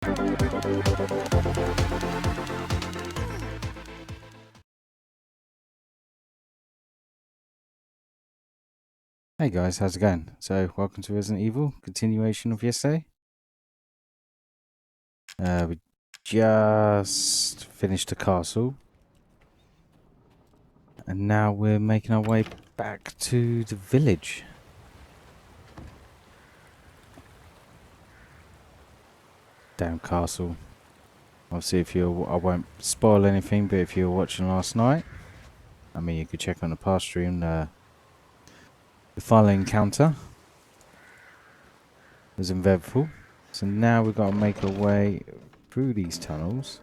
Hey guys, how's it going? So, welcome to Resident Evil, continuation of yesterday. We just finished the castle, and now we're making our way back to the village. Damn castle. Obviously, I won't spoil anything, but if you were watching last night, I mean, you could check on the past stream, the final encounter was eventful. So now we've got to make our way through these tunnels.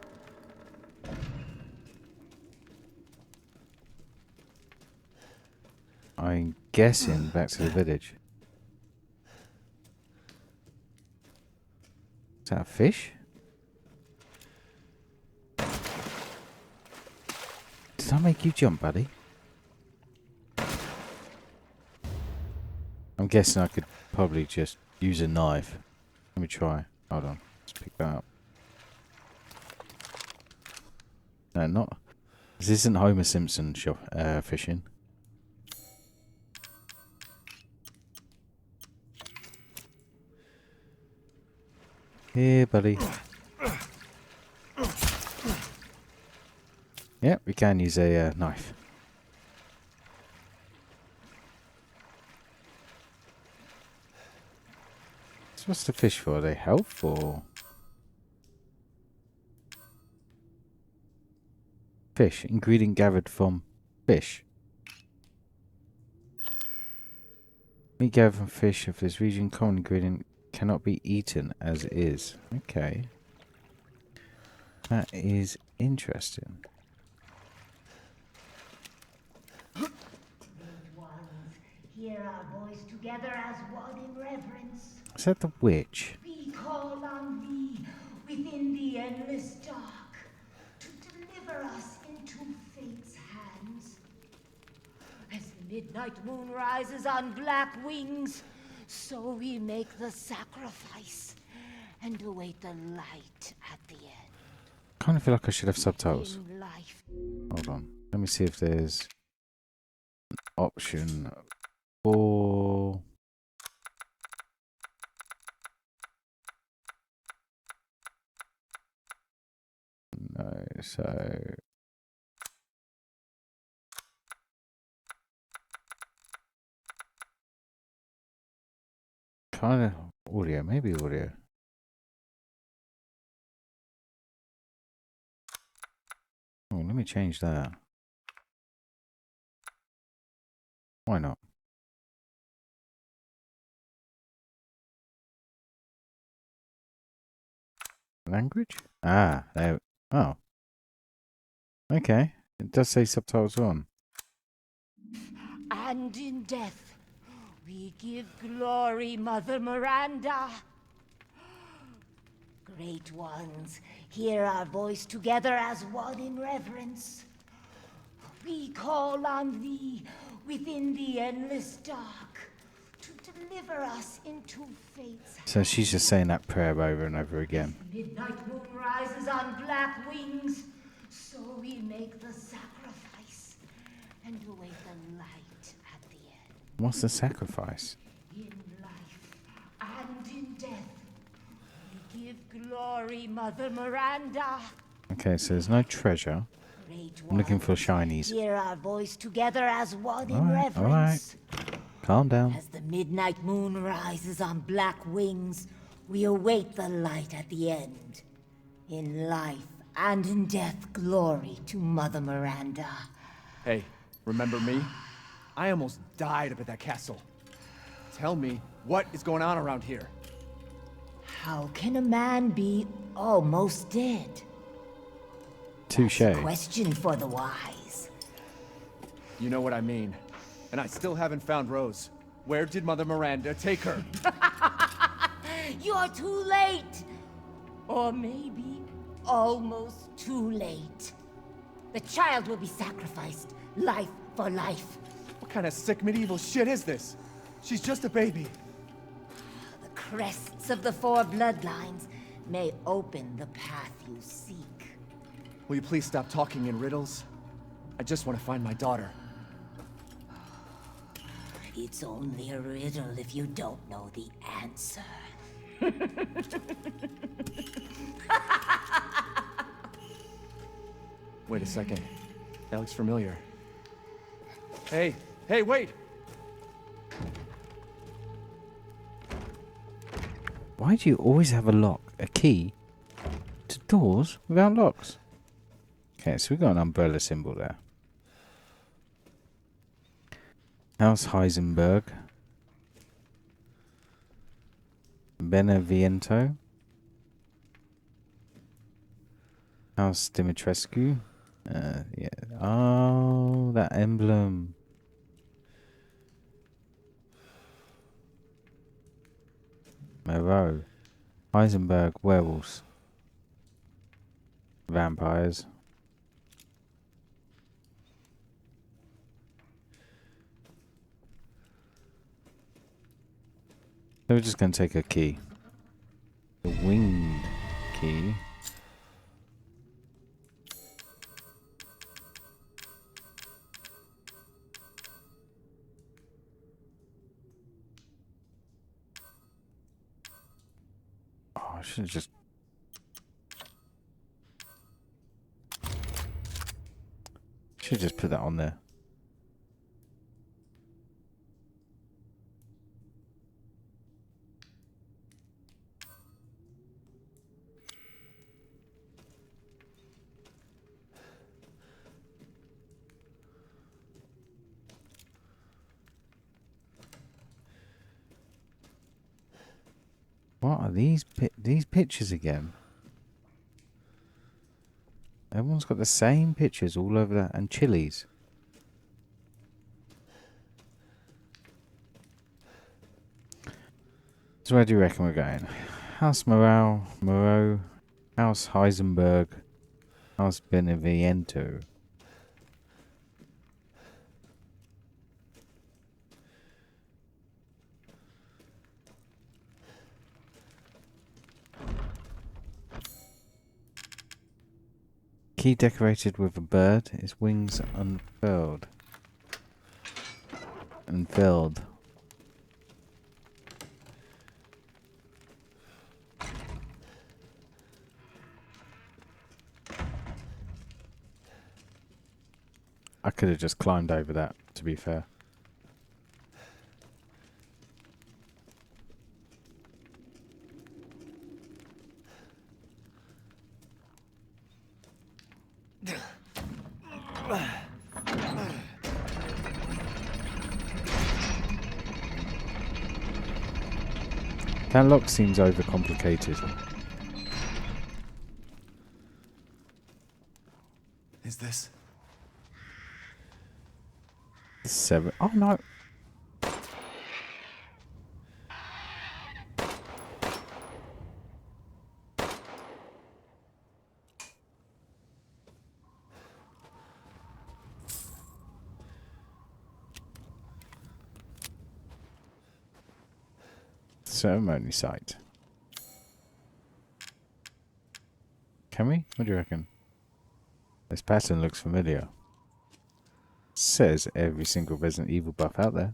I'm guessing back to the village. Is that a fish? Did I make you jump, buddy? I'm guessing I could probably just use a knife. Let me try. Hold on. Let's pick that up. No, not. This isn't Homer Simpson fishing. Here, buddy. Yep, we can use a knife. So what's the fish for? Are they health or? Fish. Ingredient gathered from fish. Meat gathered from fish of this region. Common ingredient cannot be eaten as is. Okay. That is interesting. Hear our voice together as one in reverence. Is that the witch? We call on thee within the endless dark to deliver us into fate's hands. As the midnight moon rises on black wings, so we make the sacrifice and await the light at the end. Kind of feel like I should have subtitles. In life. Hold on. Let me see if there's an option for... No, so... Kind of audio, maybe audio. Oh, let me change that. Why not? Language? Ah, there. Oh. Okay. It does say subtitles on. And in death, we give glory, Mother Miranda. Great ones, hear our voice together as one in reverence. We call on thee within the endless dark to deliver us into fate's hands. So she's just saying that prayer over and over again. Midnight moon rises on black wings, so we make the sacrifice and await the light at the end. What's the sacrifice? In life and in death, we give glory, Mother Miranda. Okay, so there's no treasure. I'm looking for shinies. Hear our voice together as one in Alright, reverence. Calm down. As the midnight moon rises on black wings, we await the light at the end. In life and in death, glory to Mother Miranda. Hey, remember me? I almost died up at that castle. Tell me, what is going on around here? How can a man be almost dead? Touche. Question for the wise. You know what I mean. And I still haven't found Rose. Where did Mother Miranda take her? You're too late. Or maybe almost too late. The child will be sacrificed, life for life. What kind of sick medieval shit is this? She's just a baby. The crests of the four bloodlines may open the path you seek. Will you please stop talking in riddles? I just want to find my daughter. It's only a riddle if you don't know the answer. Wait a second. That looks familiar. Hey! Hey, wait! Why do you always have a key to doors without locks? Okay, so we got an umbrella symbol there. House Heisenberg. Beneviento. House Dimitrescu. Yeah. Oh, that emblem. Moreau. Heisenberg werewolves. Vampires. So we're just going to take a key. The winged key. Oh, I should have just... Should just put that on there. What are these pictures again? Everyone's got the same pictures all over that, and chilies. So where do you reckon we're going? House Moreau, House Heisenberg, House Beneviento. Key decorated with a bird, its wings unfurled. Unfurled. I could have just climbed over that, to be fair. That lock seems overcomplicated. Is this? 7. Oh no. Ceremony site. Can we? What do you reckon? This pattern looks familiar. Says every single Resident Evil buff out there.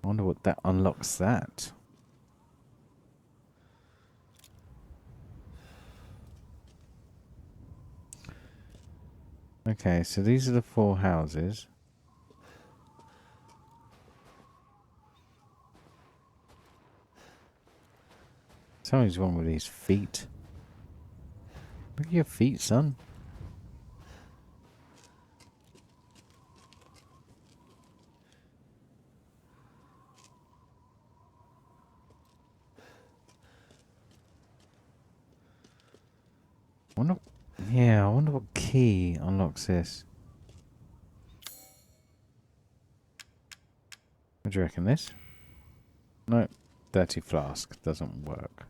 I wonder what that unlocks that. Okay, so these are the 4 houses. Something's wrong with these feet. Look at your feet, son. I wonder what key unlocks this. What do you reckon, this? No, dirty flask doesn't work.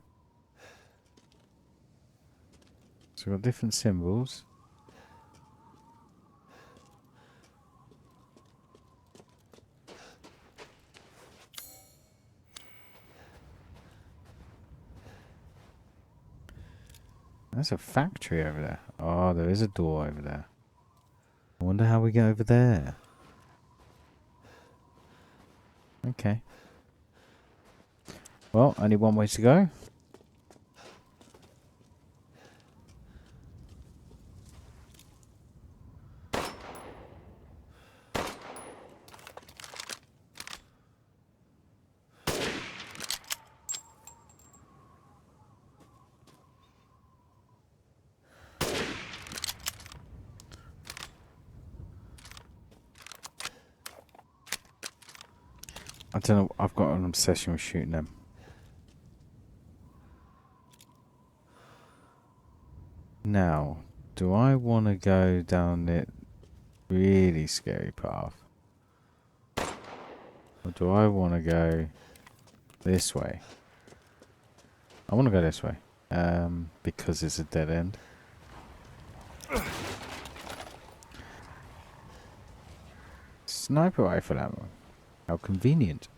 So we've got different symbols. There's a factory over there. Oh, there is a door over there. I wonder how we get over there. Okay. Well, only one way to go. I don't know. I've got an obsession with shooting them. Now, do I want to go down the really scary path? Or do I want to go this way? I want to go this way. Because it's a dead end. Sniper rifle ammo. How convenient.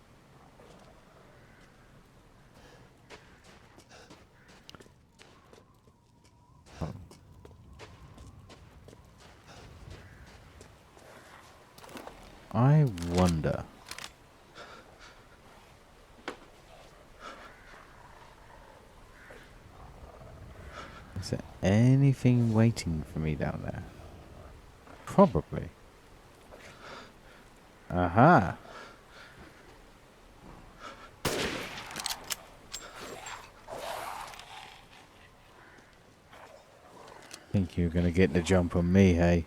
Oh. I wonder. Is there anything waiting for me down there? Probably. Aha! Think you're gonna get the jump on me, hey?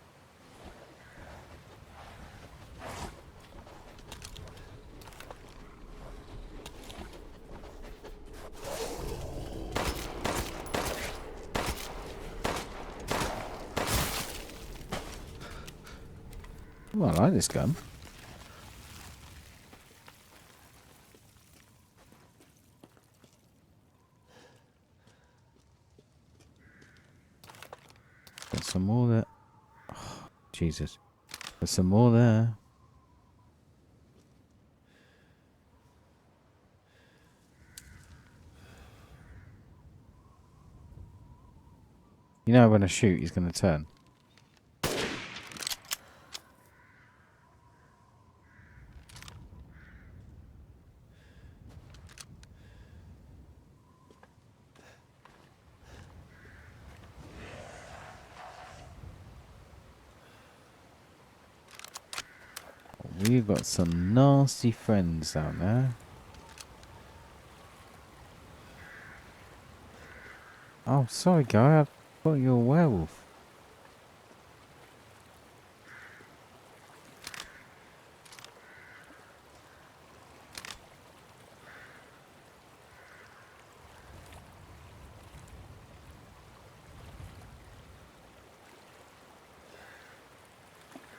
Well, I like this gun. Got some more there. Oh, Jesus. There's some more there. You know when I shoot, he's going to turn. We've got some nasty friends down there. Oh, sorry, guy. I thought you were a werewolf.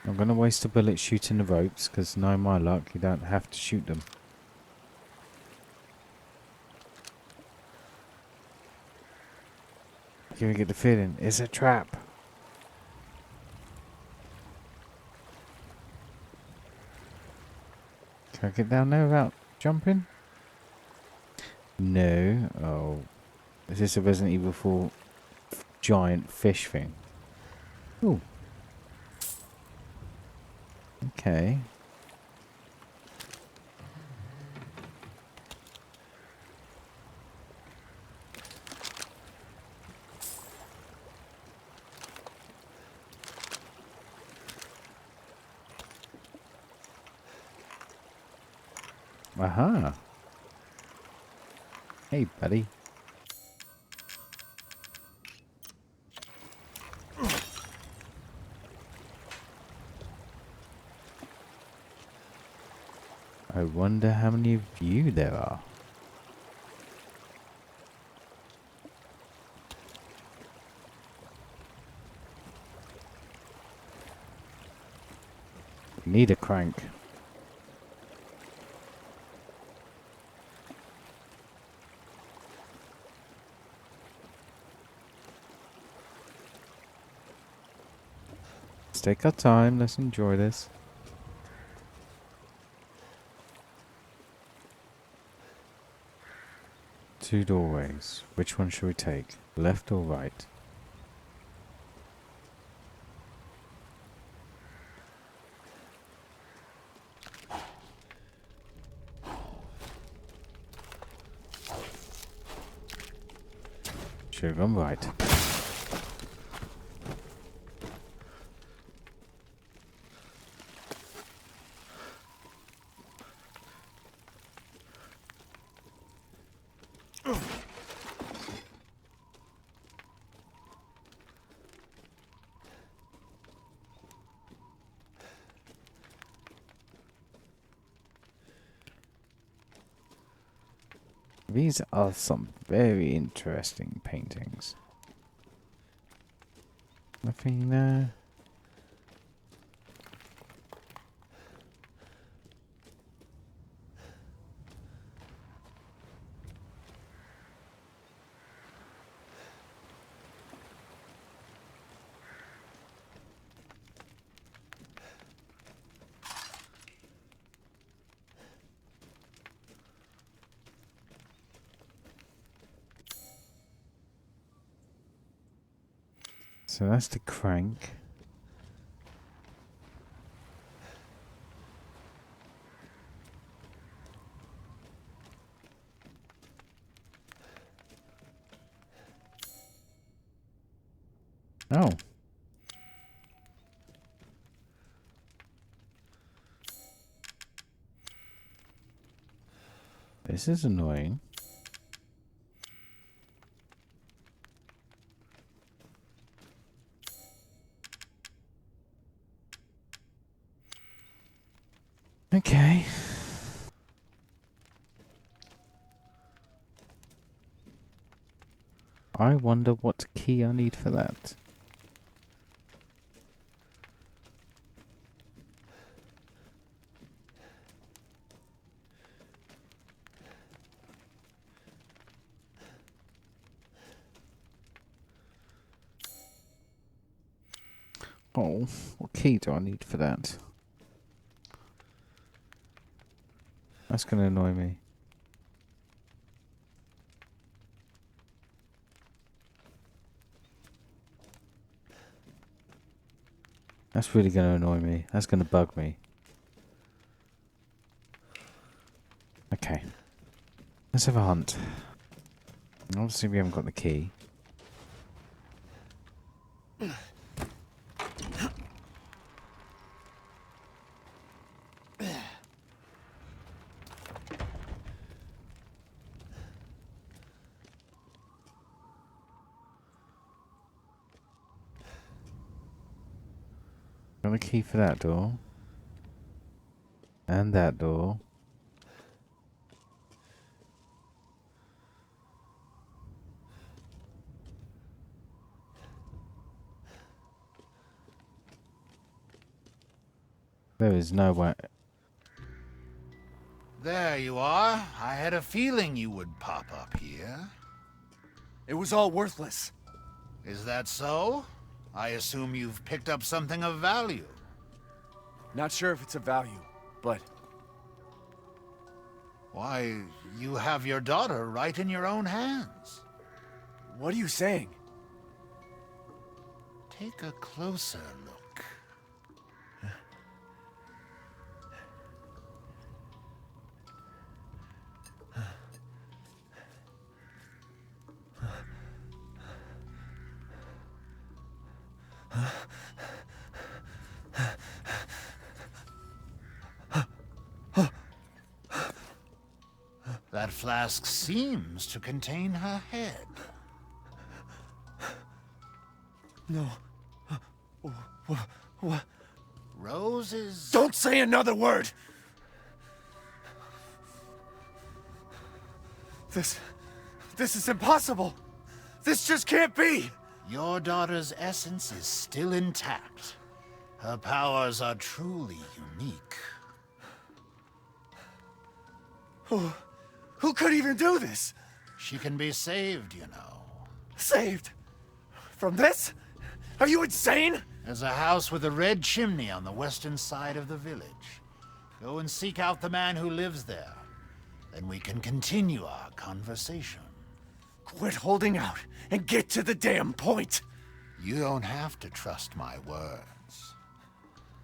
I'm going to waste a bullet shooting the ropes, because knowing my luck, you don't have to shoot them. You get the feeling, it's a trap. Can I get down there without jumping? No. Oh. Is this a Resident Evil 4 giant fish thing? Ooh. Okay. Aha. Hey, buddy. I wonder how many of you there are. Need a crank. Let's take our time. Let's enjoy this. Two doorways. Which one should we take? Left or right? Should have gone right. These are some very interesting paintings. Nothing there. So that's the crank. Oh. This is annoying. Okay. I wonder what key I need for that. Oh, what key do I need for that? That's going to annoy me. That's really going to annoy me. That's going to bug me. Okay. Let's have a hunt. Obviously we haven't got the key. Got a key for that door. And that door. There is no way. There you are. I had a feeling you would pop up here. It was all worthless. Is that so? I assume you've picked up something of value. Not sure if it's of value, but... Why, you have your daughter right in your own hands. What are you saying? Take a closer look. That flask seems to contain her head. No. What? Roses. Don't say another word! This is impossible! This just can't be! Your daughter's essence is still intact. Her powers are truly unique. Who could even do this? She can be saved, you know. Saved? From this? Are you insane? There's a house with a red chimney on the western side of the village. Go and seek out the man who lives there. Then we can continue our conversation. Quit holding out and get to the damn point! You don't have to trust my words.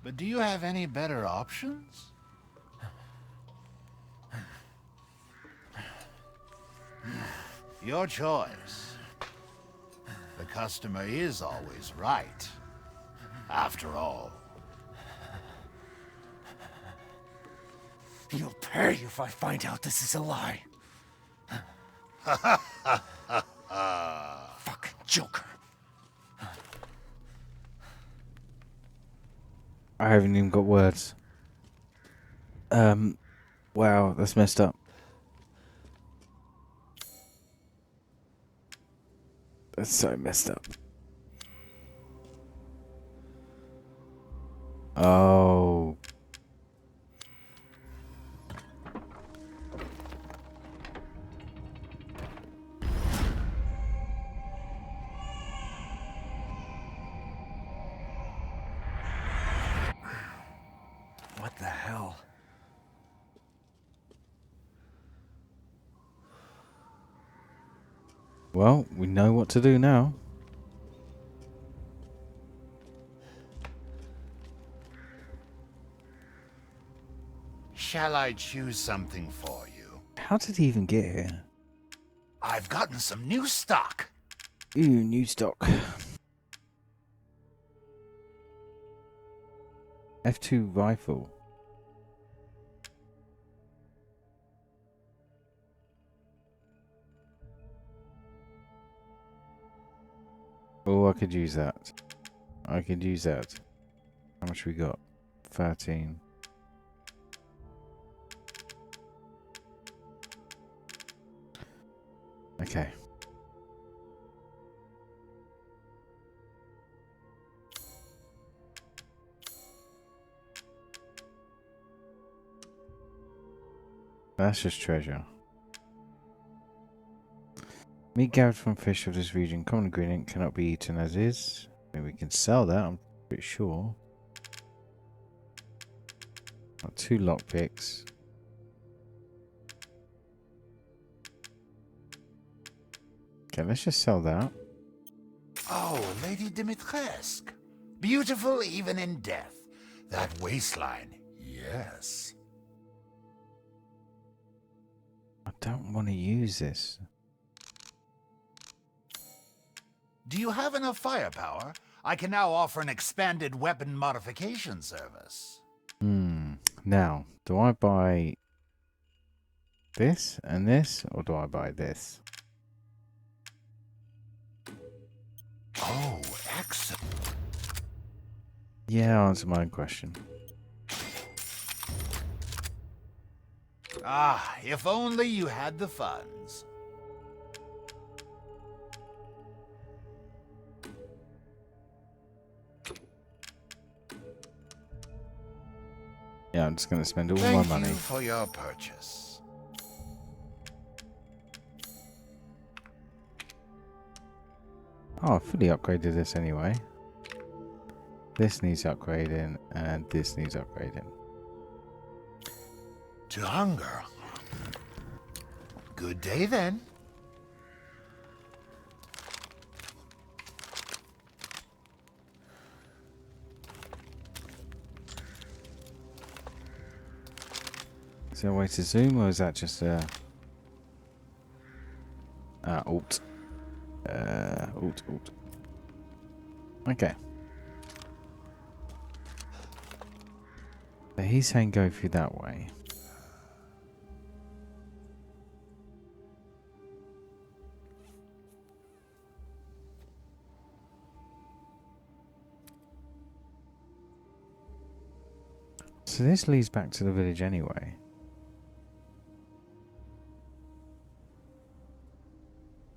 But do you have any better options? Your choice. The customer is always right. After all. You'll pay if I find out this is a lie. Fucking Joker. I haven't even got words. Wow, that's messed up. That's so messed up. Oh. What the hell? Well, we know what to do now. Shall I choose something for you? How did he even get here? I've gotten some new stock. Ooh, new stock. F2 rifle. Oh, I could use that. I could use that. How much we got? 13. Okay. That's just treasure. Meat gathered from fish of this region, common ingredient, cannot be eaten as is. Maybe we can sell that, I'm pretty sure. Got 2 lockpicks. Okay, let's just sell that. Oh, Lady Dimitrescu. Beautiful even in death. That waistline, yes. I don't want to use this. Do you have enough firepower? I can now offer an expanded weapon modification service. Now, do I buy this and this, or do I buy this? Oh, excellent. Yeah, answer my own question. Ah, if only you had the funds. Yeah, I'm just going to spend all Thank my money. you for your purchase. Oh, I fully upgraded this anyway. This needs upgrading, and this needs upgrading. To hunger. Good day then. Is there a way to zoom, or is that just a alt? Alt. Okay. So he's saying go through that way. So this leads back to the village anyway.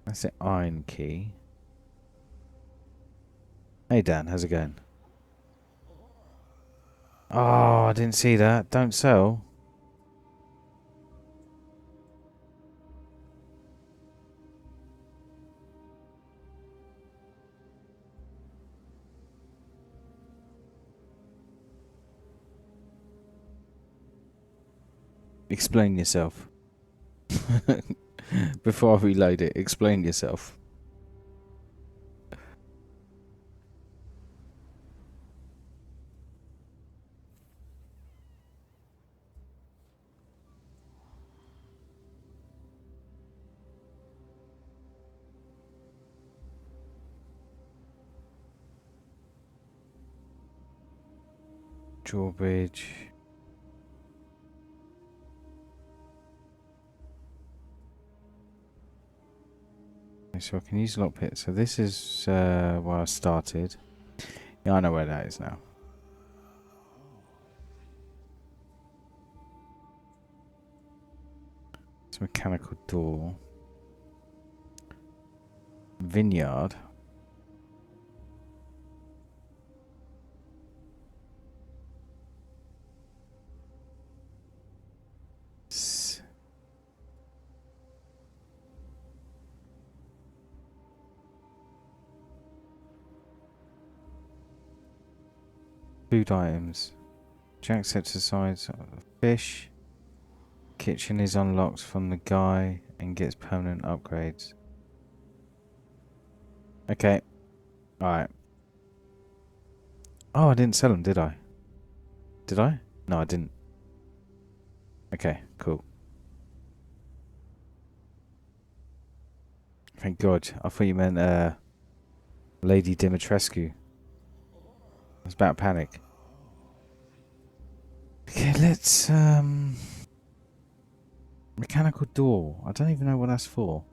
That's the iron key. Hey Dan, how's it going? Oh, I didn't see that. Don't sell. Explain yourself. Before I reload it, explain yourself. Drawbridge. Okay, so I can use lockpick. So this is where I started. Yeah, I know where that is now. It's a mechanical door. Vineyard. Food items. Jack sets aside fish. Kitchen is unlocked from the guy and gets permanent upgrades. Okay. Alright. Oh, I didn't sell them, did I? Did I? No, I didn't. Okay, cool. Thank God. I thought you meant Lady Dimitrescu. I was about to panic. Okay, let's mechanical door. I don't even know what that's for.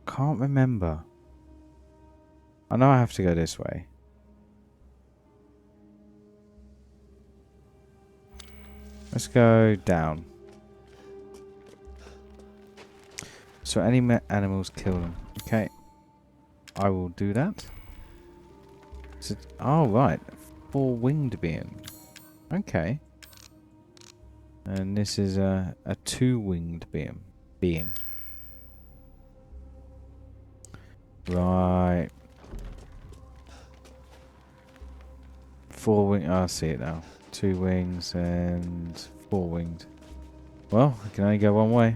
Can't remember. I know I have to go this way. Let's go down. So any animals, kill them. Okay. I will do that. So, oh, right. 4-winged being. Okay. And this is a 2-winged being. Right. 4-winged. I see it now. 2 wings and 4-winged. Well, I can only go one way.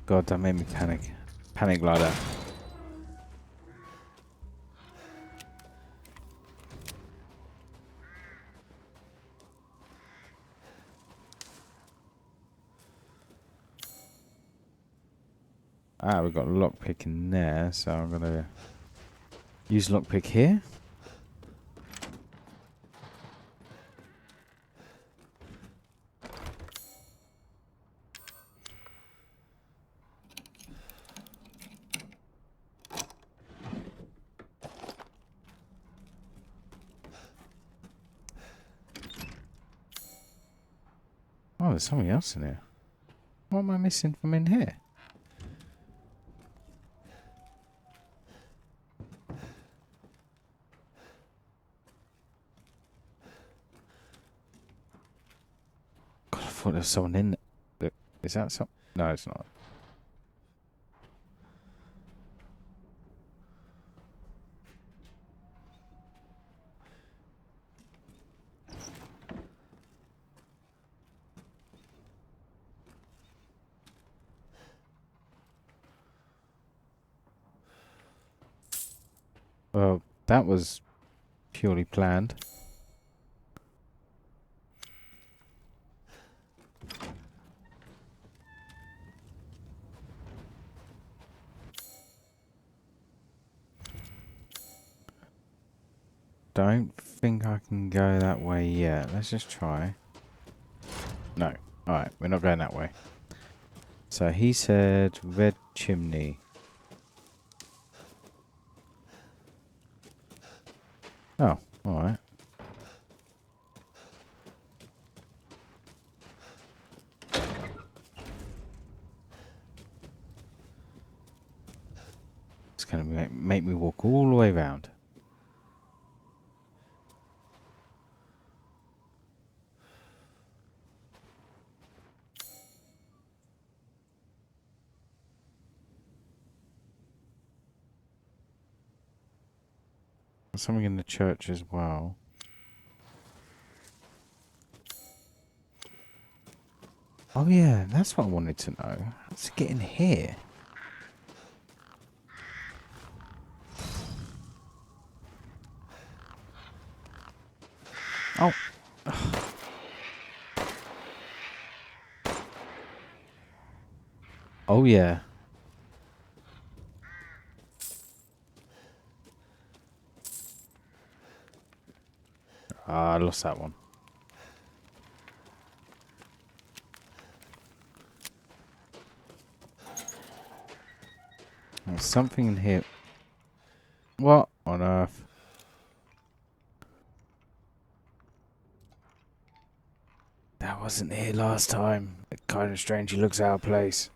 God, that made me panic. Panic like that. Ah, we've got lockpick in there, so I'm gonna use lockpick here. Oh, there's something else in here. What am I missing from in here? God, I thought there was someone in there. Is that something? No, it's not. Well, that was purely planned. Don't think I can go that way yet. Let's just try. No. Alright, we're not going that way. So he said red chimney. Oh, alright. It's going to make me walk all the way around. There's something in the church as well. Oh yeah, that's what I wanted to know. How's it get in here? Oh. Oh yeah. Ah, I lost that one. There's something in here. What on earth? That wasn't here last time. It kind of strangely looks out of place.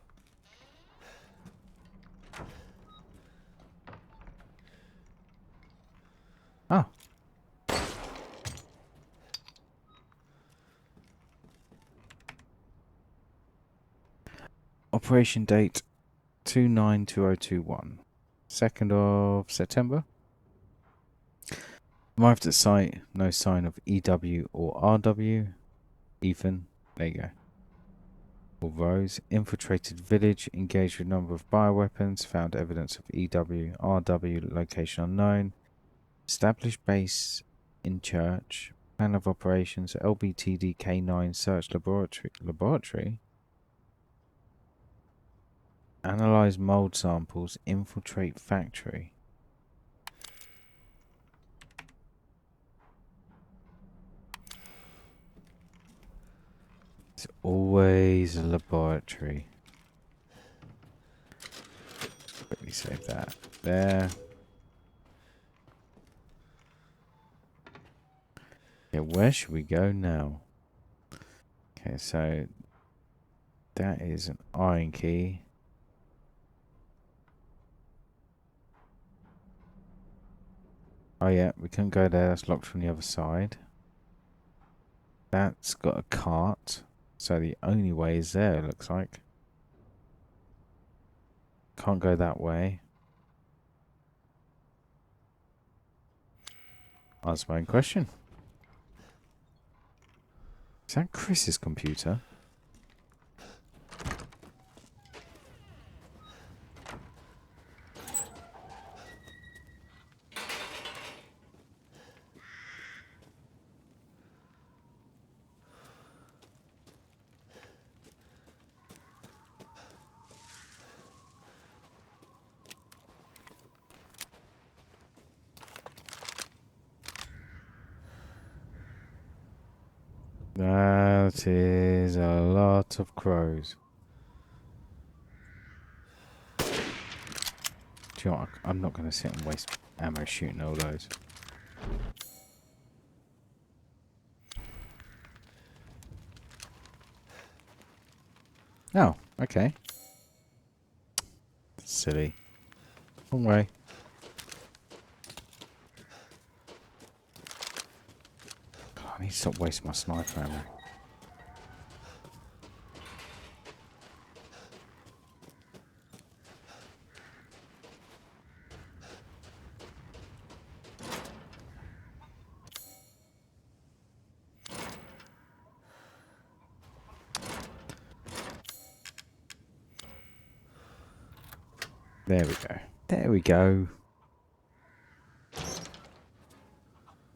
Oh. Operation date 292021. 2nd of September. Arrived at site, no sign of EW or RW. Ethan, there you go. Or Rose, infiltrated village, engaged with a number of bioweapons, found evidence of EW, RW, location unknown. Established base in church, plan of operations, LBTD K9 search laboratory. Analyze mold samples, infiltrate factory. It's always a laboratory. Quickly save that there. Yeah, where should we go now? Okay, so that is an iron key. Oh yeah, we couldn't go there, that's locked from the other side. That's got a cart, so the only way is there, it looks like. Can't go that way. Answer my own question. Is that Chris's computer? That is a lot of crows. Do you know what? I'm not going to sit and waste ammo shooting all those. Oh, okay. Silly. Wrong way. God, I need to stop wasting my sniper ammo. There we go. There we go.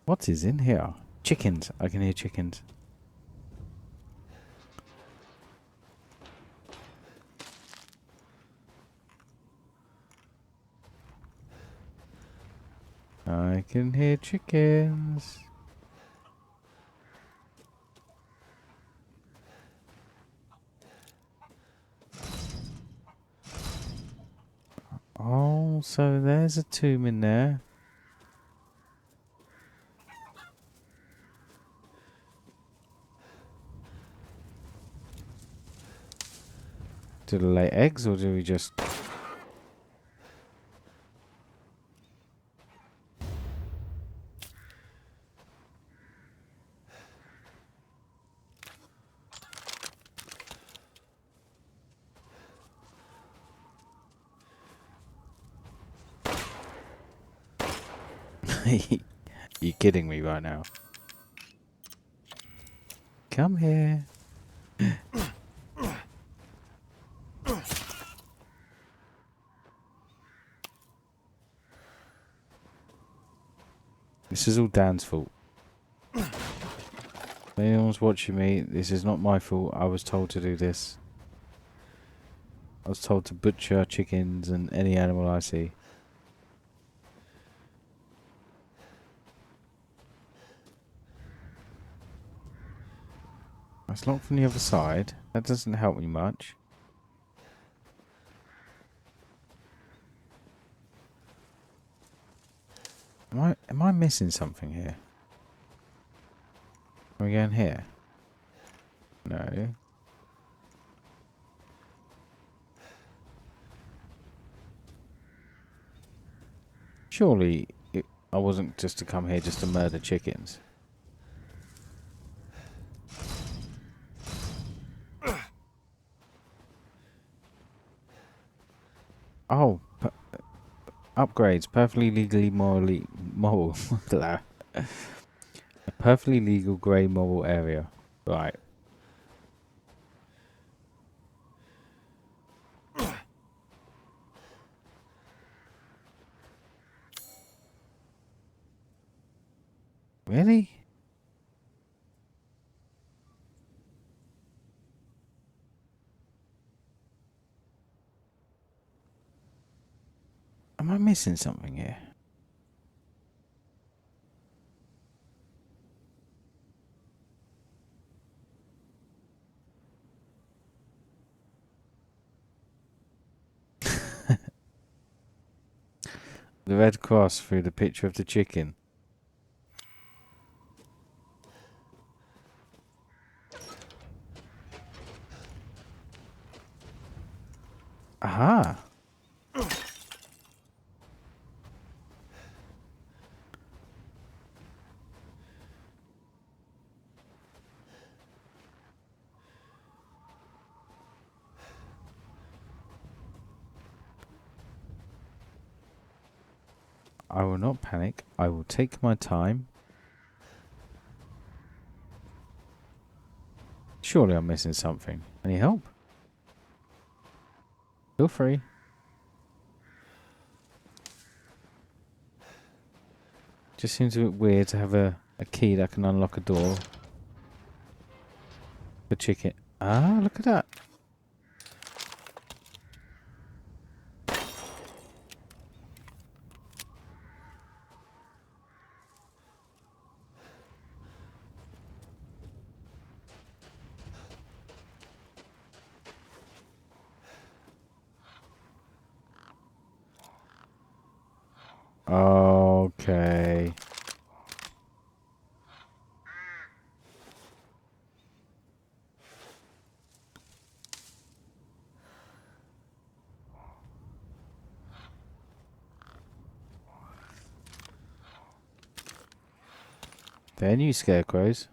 What is in here? Chickens. I can hear chickens. I can hear chickens. Oh, so there's a tomb in there. Do they lay eggs or do we just... You kidding me right now? Come here. This is all Dan's fault. If anyone's watching me, this is not my fault. I was told to do this. I was told to butcher chickens and any animal I see. It's locked from the other side. That doesn't help me much. Am I missing something here? Are we going here? No. Surely I wasn't just to come here just to murder chickens. Oh, upgrades. Perfectly legally moral. A perfectly legal grey mobile area. Right. Really? Am I missing something here? The red cross through the picture of the chicken. Aha! I will not panic. I will take my time. Surely I'm missing something. Any help? Feel free. Just seems a bit weird to have a key that can unlock a door. The chicken. Ah, look at that. Okay. They're new scarecrows.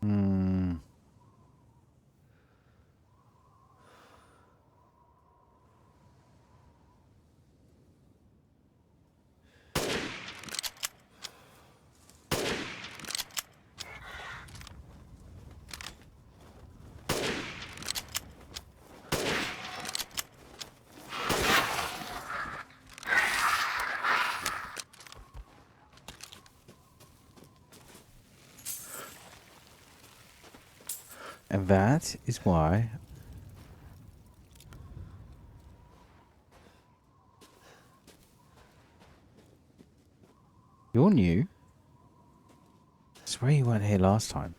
Hmm. And that is why you're new. I swear you weren't here last time.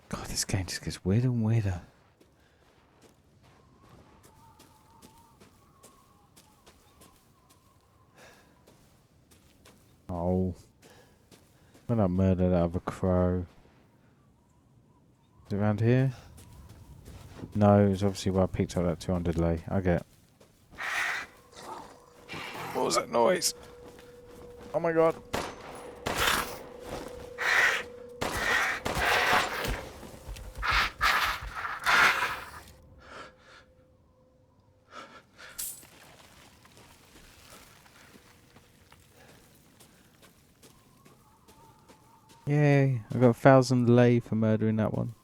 God, this game just gets weirder and weirder. Oh. When I murdered that other crow. Is it around here? No, it's obviously where I picked up that 200 lay. I get. What was that noise? Oh my god. Yay, I got 1,000 lei for murdering that one.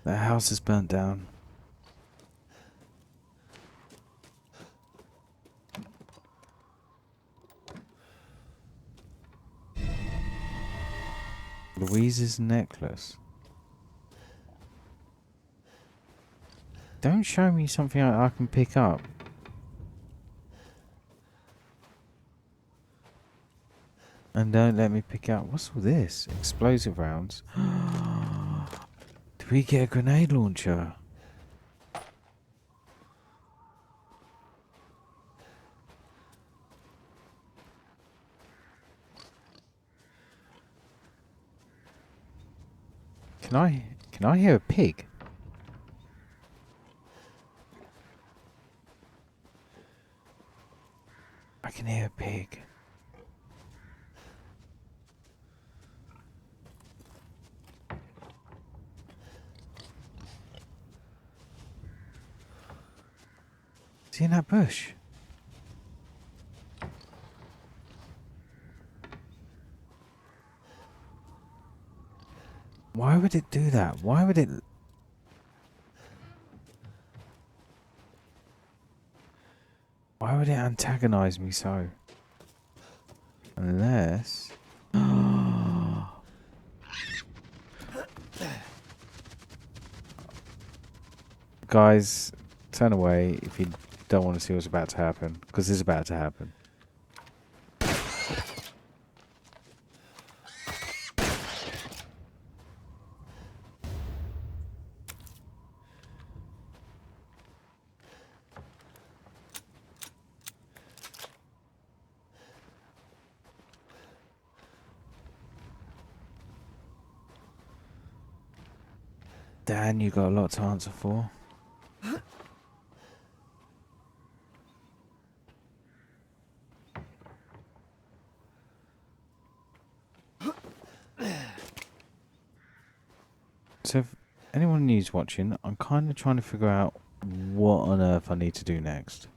The house is burnt down. Louise's necklace. Don't show me something I can pick up. And don't let me pick out. What's all this? Explosive rounds. Do we get a grenade launcher? Can I hear a pig? I can hear a pig. Is he in that bush? Why would it do that? Why would it... Why would it antagonize me so? Unless... Guys, turn away if you don't want to see what's about to happen. Because it's about to happen. Dan, you got a lot to answer for. So if anyone new's watching, I'm kind of trying to figure out what on earth I need to do next.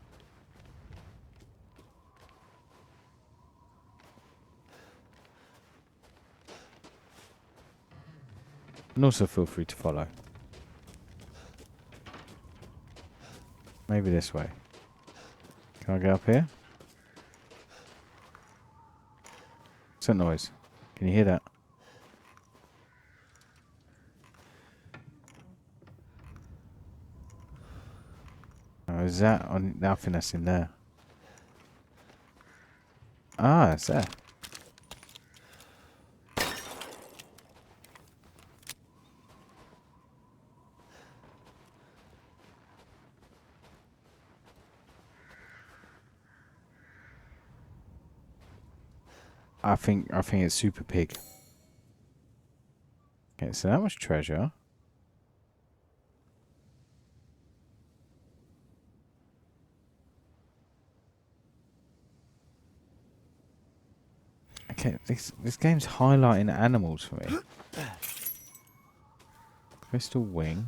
And also feel free to follow. Maybe this way. Can I get up here? What's that noise? Can you hear that? Oh, is that on? I think that's in there. Ah, it's there. I think it's Super Pig. Okay, so that much treasure. Okay, this game's highlighting animals for me. Crystal wing.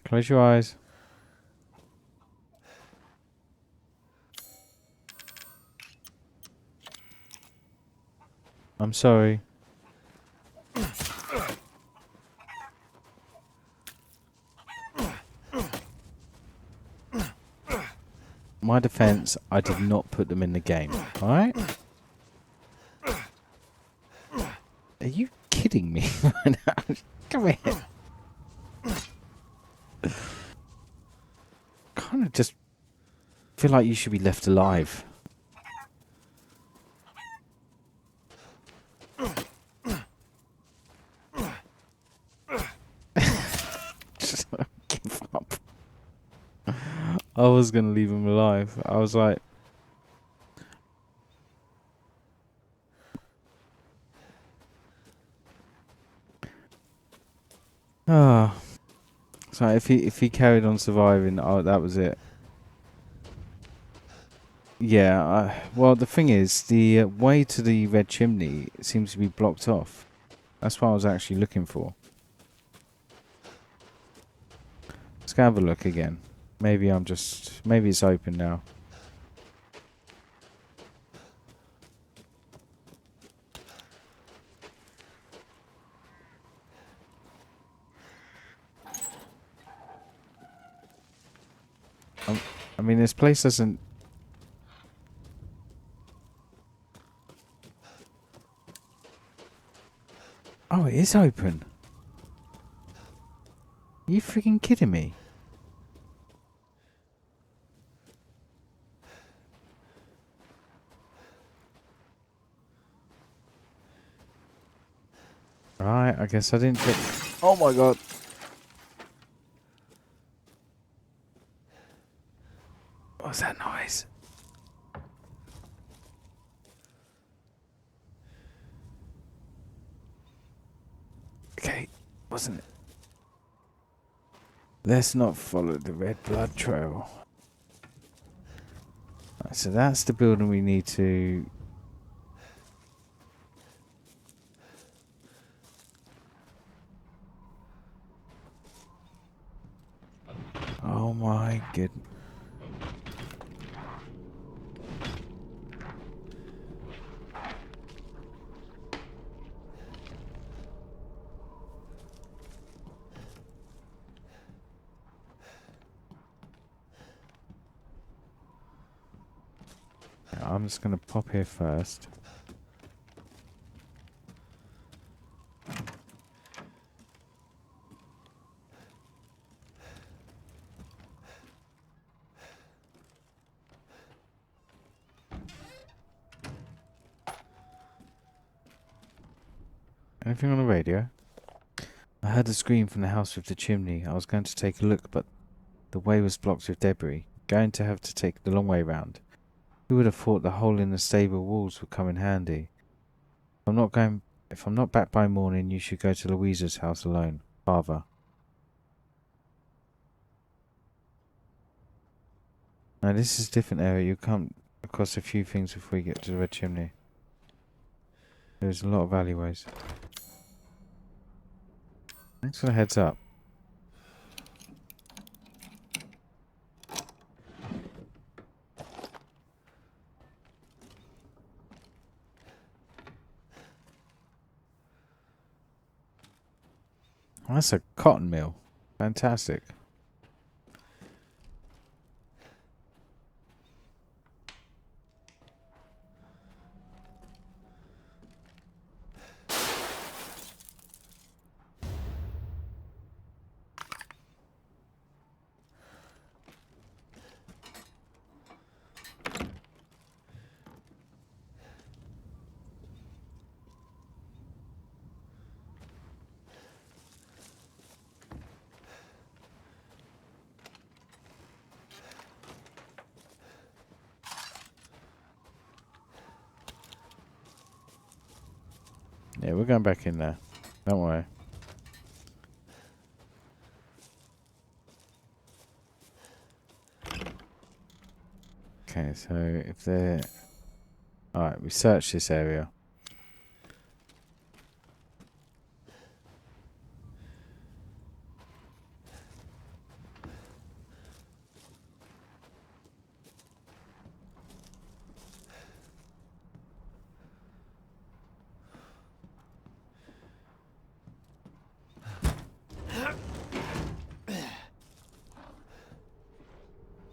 Close your eyes. I'm sorry. My defense, I did not put them in the game. Alright? Are you kidding me? Come here. Kind of just feel like you should be left alive. I was gonna leave him alive. I was like, ah. So if he carried on surviving, oh, that was it. Yeah. Well, the thing is, the way to the red chimney seems to be blocked off. That's what I was actually looking for. Let's go have a look again. Maybe it's open now. I mean, this place doesn't... Oh, it is open. Are you freaking kidding me? Right, I guess I didn't check... Oh my god. What's that noise? Okay, wasn't it? Let's not follow the red blood trail. Right, so that's the building we need to... Oh my goodness. I'm just going to pop here first. Anything on the radio? I heard a scream from the house with the chimney. I was going to take a look, but the way was blocked with debris. Going to have to take the long way round. Who would have thought the hole in the stable walls would come in handy? If I'm not back by morning, you should go to Louisa's house alone. Father. Now this is a different area. You come across a few things before you get to the red chimney. There's a lot of alleyways. Thanks for the heads up. That's a cotton mill. Fantastic. Yeah, we're going back in there. Don't worry. Okay, so if they're... Alright, we searched this area.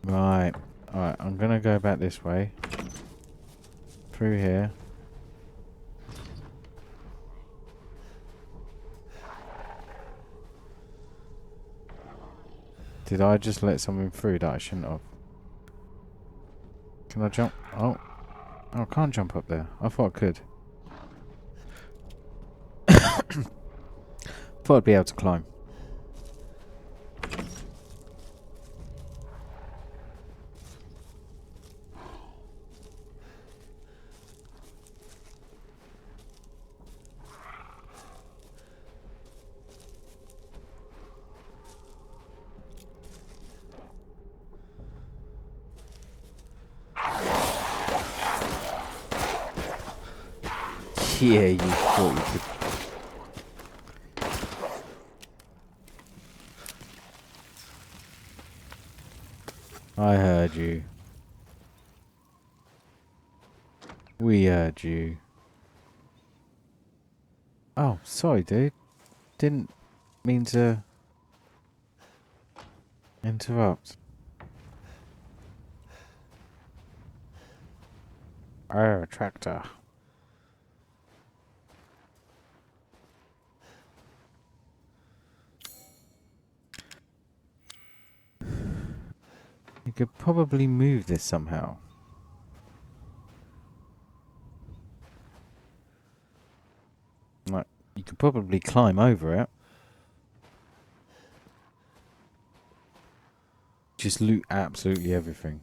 Right. Alright, I'm gonna go back this way. Through here. Did I just let something through that I shouldn't have? Can I jump? Oh. Oh, I can't jump up there. I thought I could. Thought I'd be able to climb. Yeah, you thought you could. I heard you. We heard you. Oh, sorry, dude. Didn't mean to interrupt. Oh, tractor. You could probably move this somehow. Like, you could probably climb over it. Just loot absolutely everything.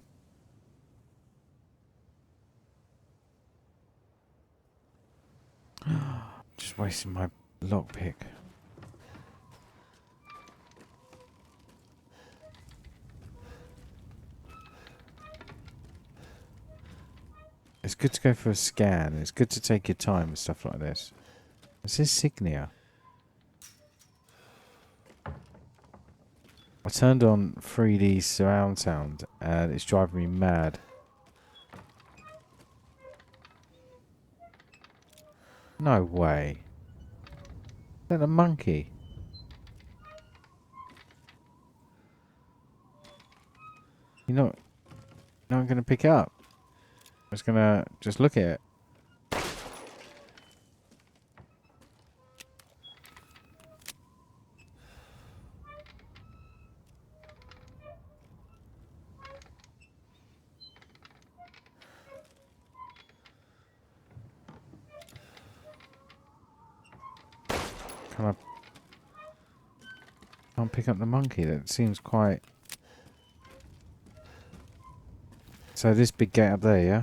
Just wasting my lockpick. It's good to go for a scan. It's good to take your time with stuff like this. This is Signia. I turned on 3D surround sound and it's driving me mad. No way. Is that a monkey? You're not going to pick it up. I'm just going to just look at it. Can't pick up the monkey. That seems quite... So this big gate up there, yeah?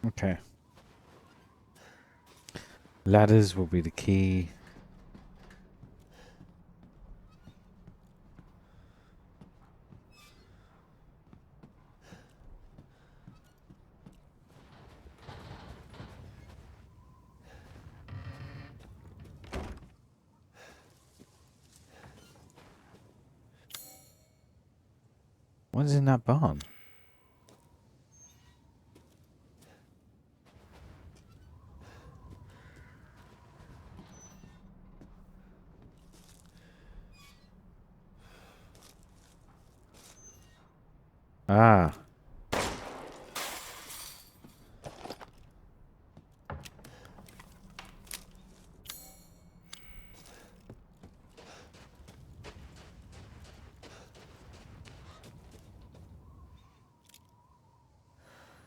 Okay. Ladders will be the key. What is in that barn? Ah.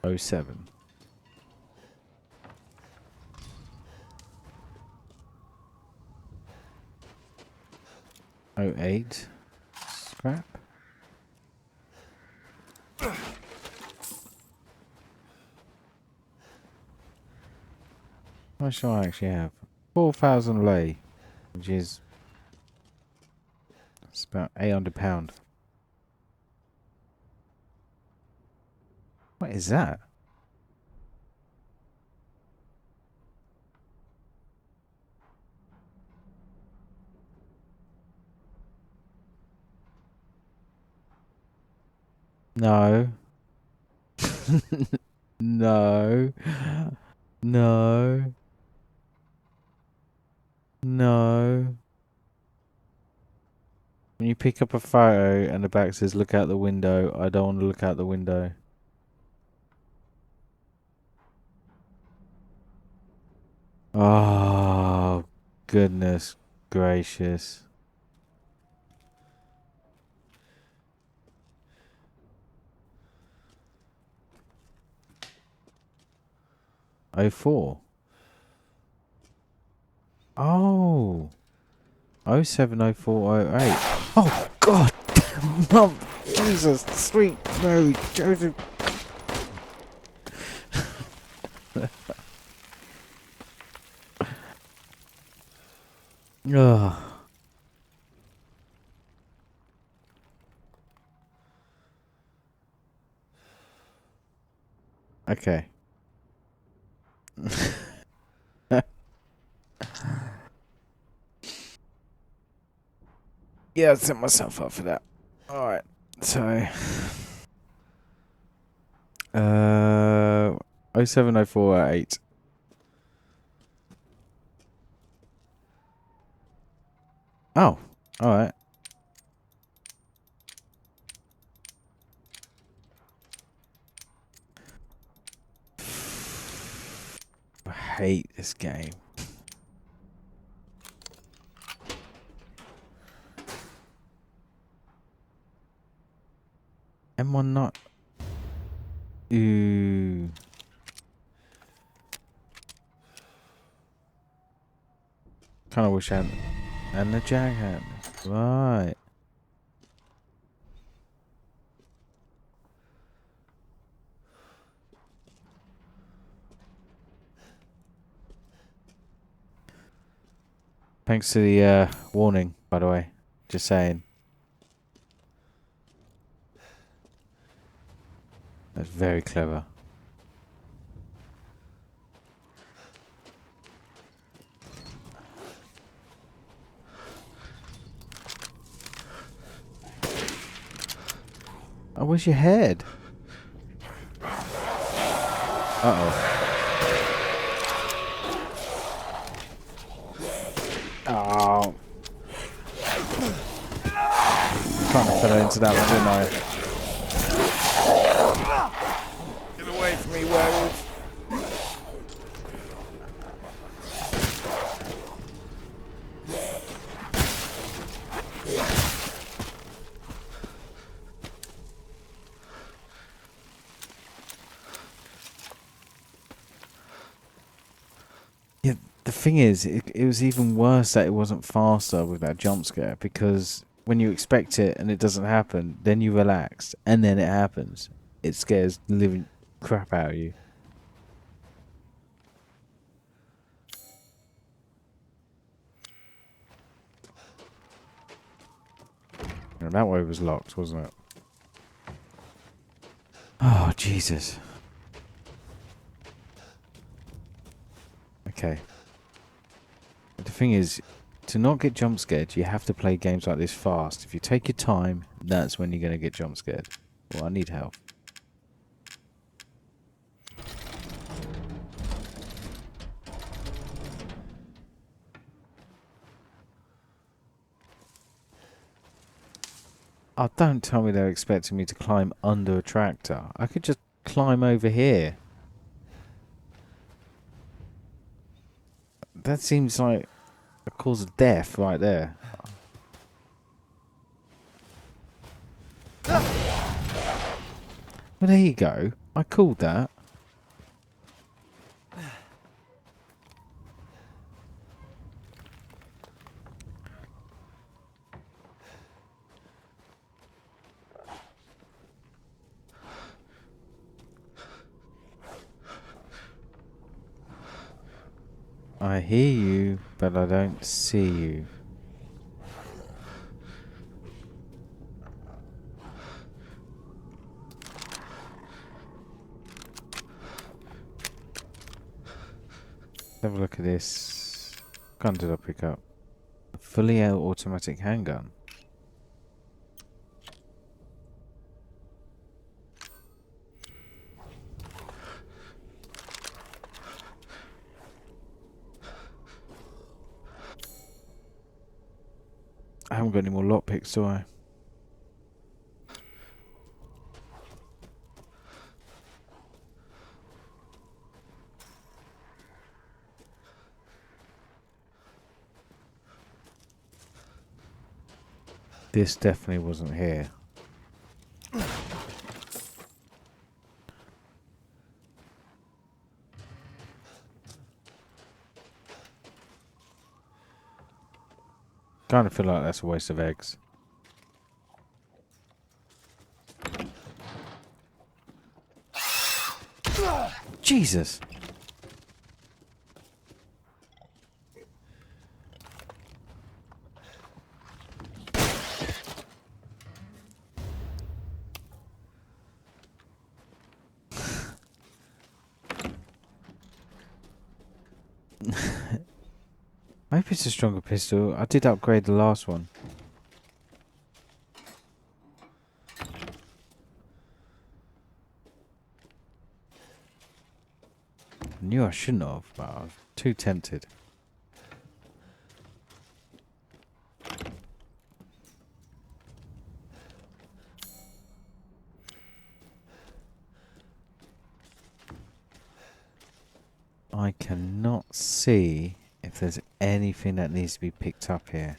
Oh 07. 08. Scrap. What much do I actually have? 4,000 lei, which is... It's about £800. What is that? No. No. No. No. When you pick up a photo and the back says look out the window, I don't want to look out the window. Oh, goodness gracious. 04. Oh. 070408. Oh, God damn, Mum. Jesus, sweet Mary, Joseph. Ugh. Okay. Yeah, I set myself up for that. Alright, so 070408. Oh, alright. I hate this game. M1 not. Ooh. Kind of wish I hadn't. And the jag had. Right. Thanks to the warning, by the way. Just saying. That's very clever. Oh, where's your head? Uh-oh. Oh. Kind of fell into that one, didn't I? Get away from me, werewolf. Yeah, the thing is, it was even worse that it wasn't faster with that jump scare, because when you expect it and it doesn't happen, then you relax, and then it happens. It scares the living crap out of you. You know, that way was locked, wasn't it? Oh, Jesus. Okay. But the thing is, to not get jump scared, you have to play games like this fast. If you take your time, that's when you're going to get jump scared. Well, I need help. Oh, don't tell me they're expecting me to climb under a tractor. I could just climb over here. That seems like a cause of death right there. Well, there you go. I called that. I hear you, but I don't see you. Have a look at this. Gun did I pick up? A fully automatic handgun. I haven't got any more lockpicks, do I? This definitely wasn't here. Kind of feel like that's a waste of eggs. Jesus. Maybe it's a stronger pistol. I did upgrade the last one. Knew I shouldn't have, but I was too tempted. I cannot see if there's anything that needs to be picked up here.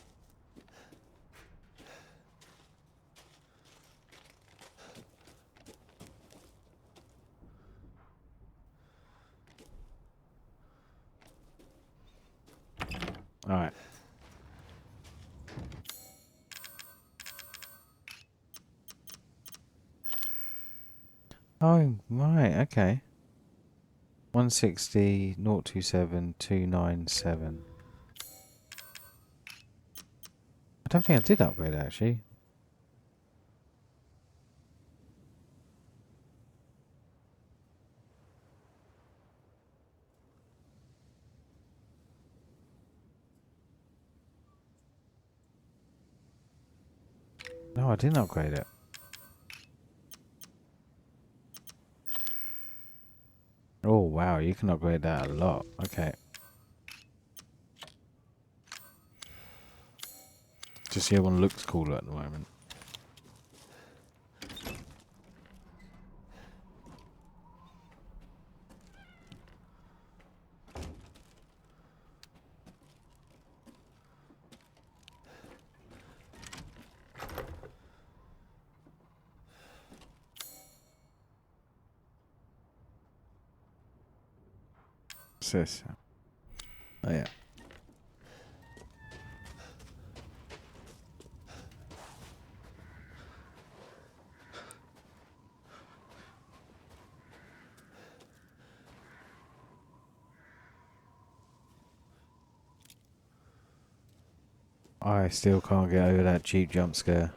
Alright. Oh, right, okay. 160, 027, 297. I don't think I did upgrade actually. No, I didn't upgrade it. Oh wow, you can upgrade that a lot. Okay. Just the other one looks cooler at the moment. What's this? Oh yeah. I still can't get over that cheap jump scare.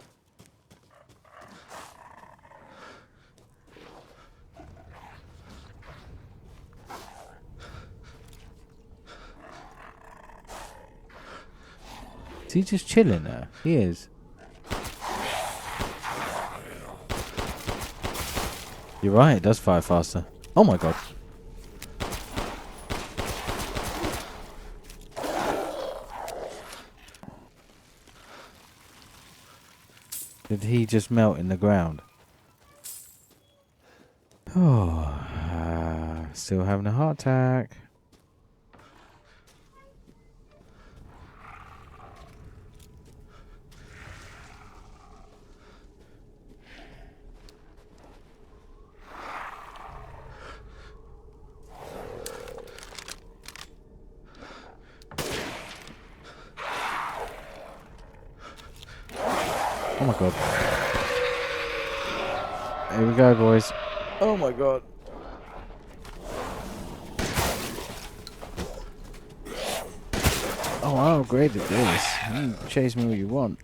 Is he just chilling there? He is. You're right, it does fire faster. Oh my god. Did he just melt in the ground? Oh, still having a heart attack. Oh my god. Here we go, boys. Oh my god. Oh, I upgraded this. You can chase me all you want.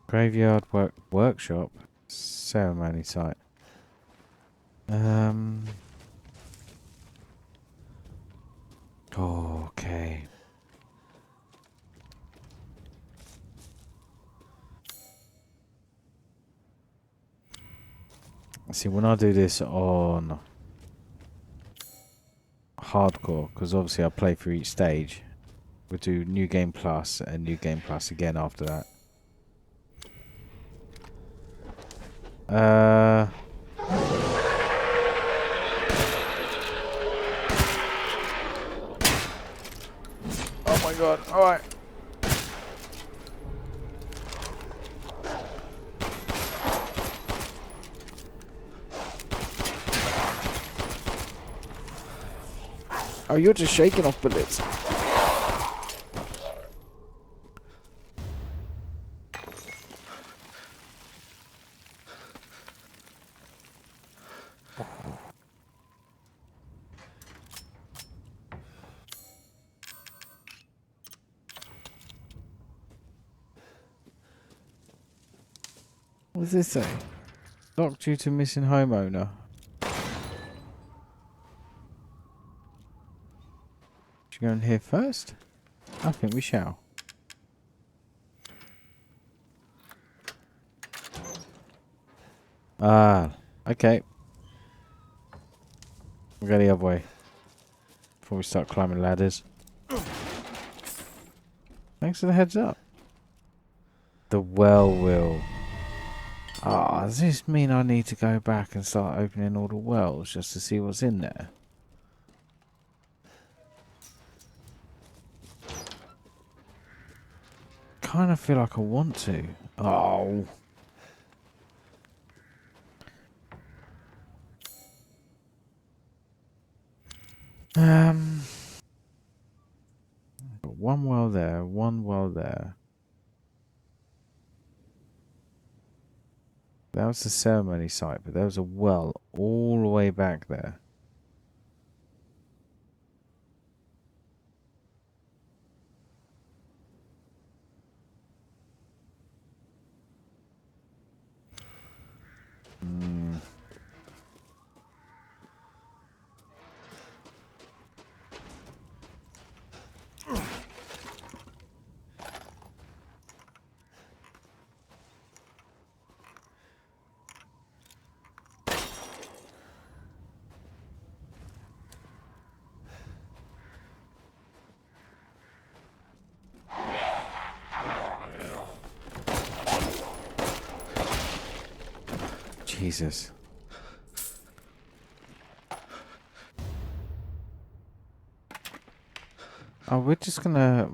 Graveyard workshop ceremony site. Okay. See, when I do this on hardcore, because obviously I play through each stage, we'll do New Game Plus and New Game Plus again after that. Oh my god, alright. Oh, you're just shaking off bullets. What does this say? Locked due to missing homeowner. Should we go in here first? I think we shall. Ah, okay. We'll go the other way. Before we start climbing ladders. Thanks for the heads up. The well will. Ah, does this mean I need to go back and start opening all the wells just to see what's in there? Kind of feel like I want to. Oh. Got one well there, one well there. That was the ceremony site, but there was a well all the way back there. Jesus. Oh, we're just gonna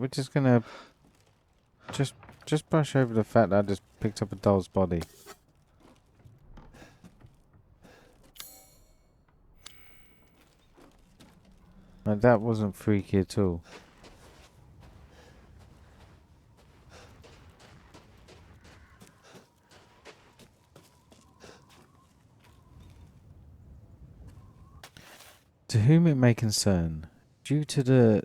just brush over the fact that I just picked up a doll's body. Like, that wasn't freaky at all. To whom it may concern, due to the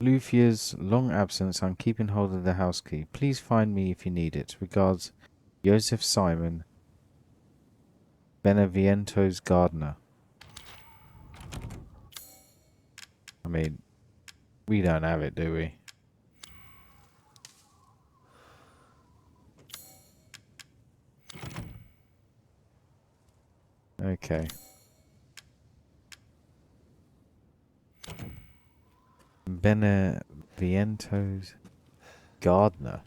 Lufia's long absence, I'm keeping hold of the house key. Please find me if you need it. Regards, Joseph Simon, Beneviento's gardener. I mean, we don't have it, do we? Okay. Beneviento's gardener.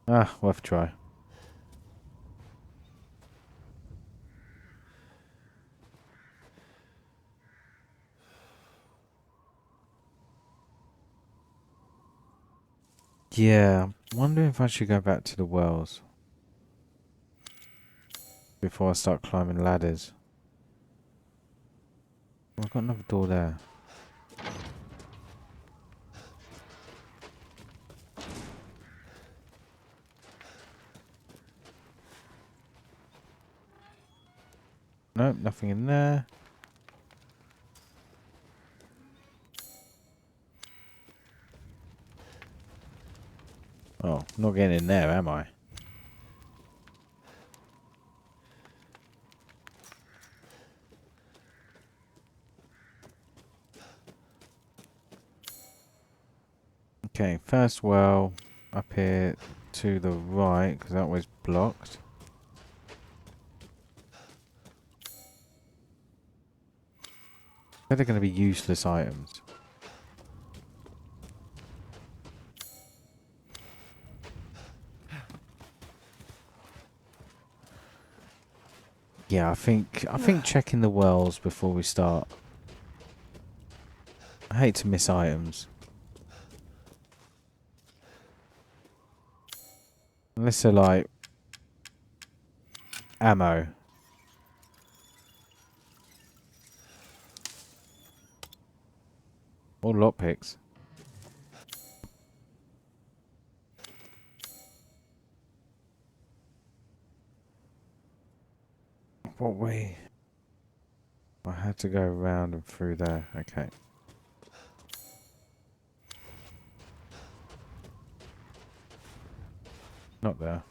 Ah, worth a try. Yeah, I'm wondering if I should go back to the wells before I start climbing ladders. Oh, I've got another door there. Nope, nothing in there. Oh, not getting in there, am I? Okay, first well up here to the right, because that was blocked. They're going to be useless items. Yeah, I think checking the wells before we start. I hate to miss items. Unless they're like ammo. Or lockpicks. What way? I had to go around and through there. Okay. Not there.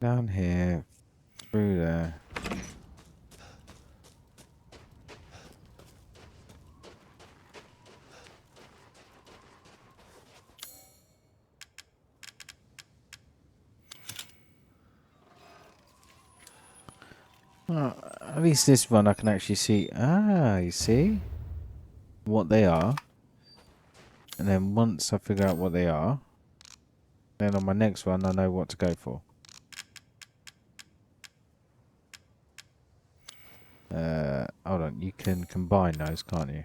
Down here. Through there. Oh, at least this one I can actually see. Ah, you see? What they are. And then once I figure out what they are, then on my next one I know what to go for. Hold on, you can combine those, can't you?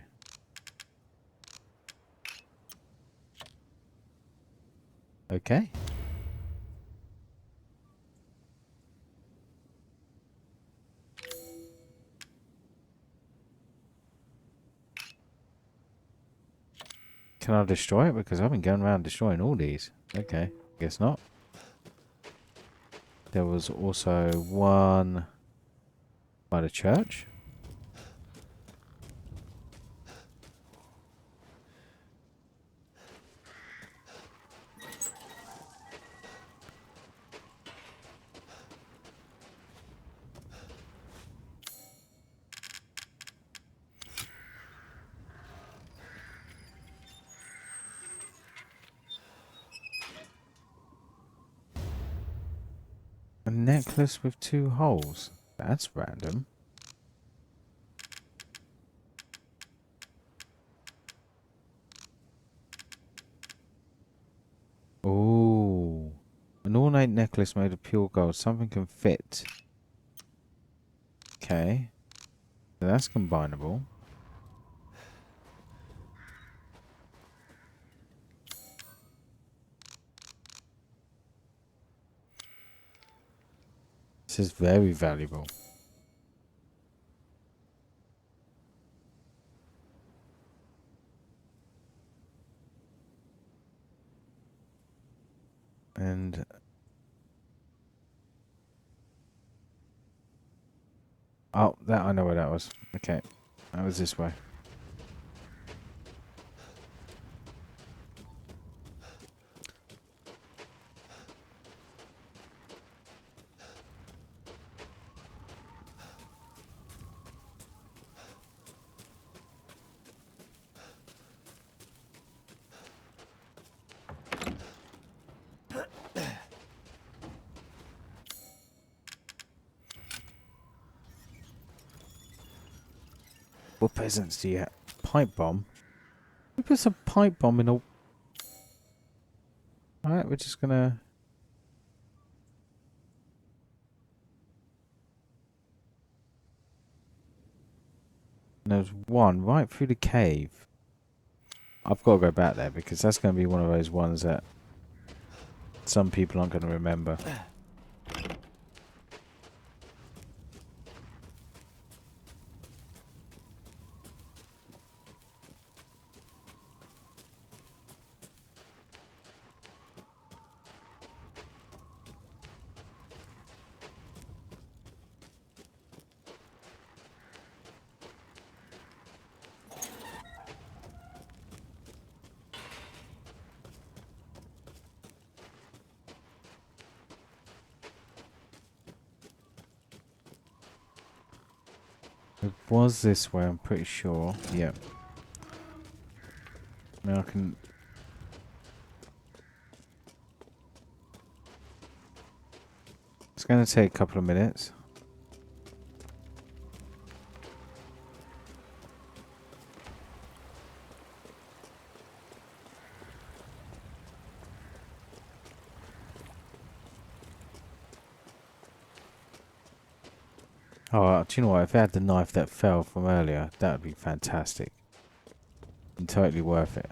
Okay. Can I destroy it? Because I've been going around destroying all these. Okay, guess not. There was also one by the church. A necklace with 2 holes. That's random. Ooh. An ornate necklace made of pure gold. Something can fit. Okay. So that's combinable. This is very valuable. And oh, that I know where that was. Okay. That was this way. What peasants do you have? Pipe bomb? Who puts a pipe bomb in a... Alright, we're just gonna... There's one right through the cave. I've got to go back there because that's going to be one of those ones that some people aren't going to remember. It was this way, I'm pretty sure. Yep. Now I can... It's going to take a couple of minutes. Oh, do you know what? If I had the knife that fell from earlier, that would be fantastic. And totally worth it.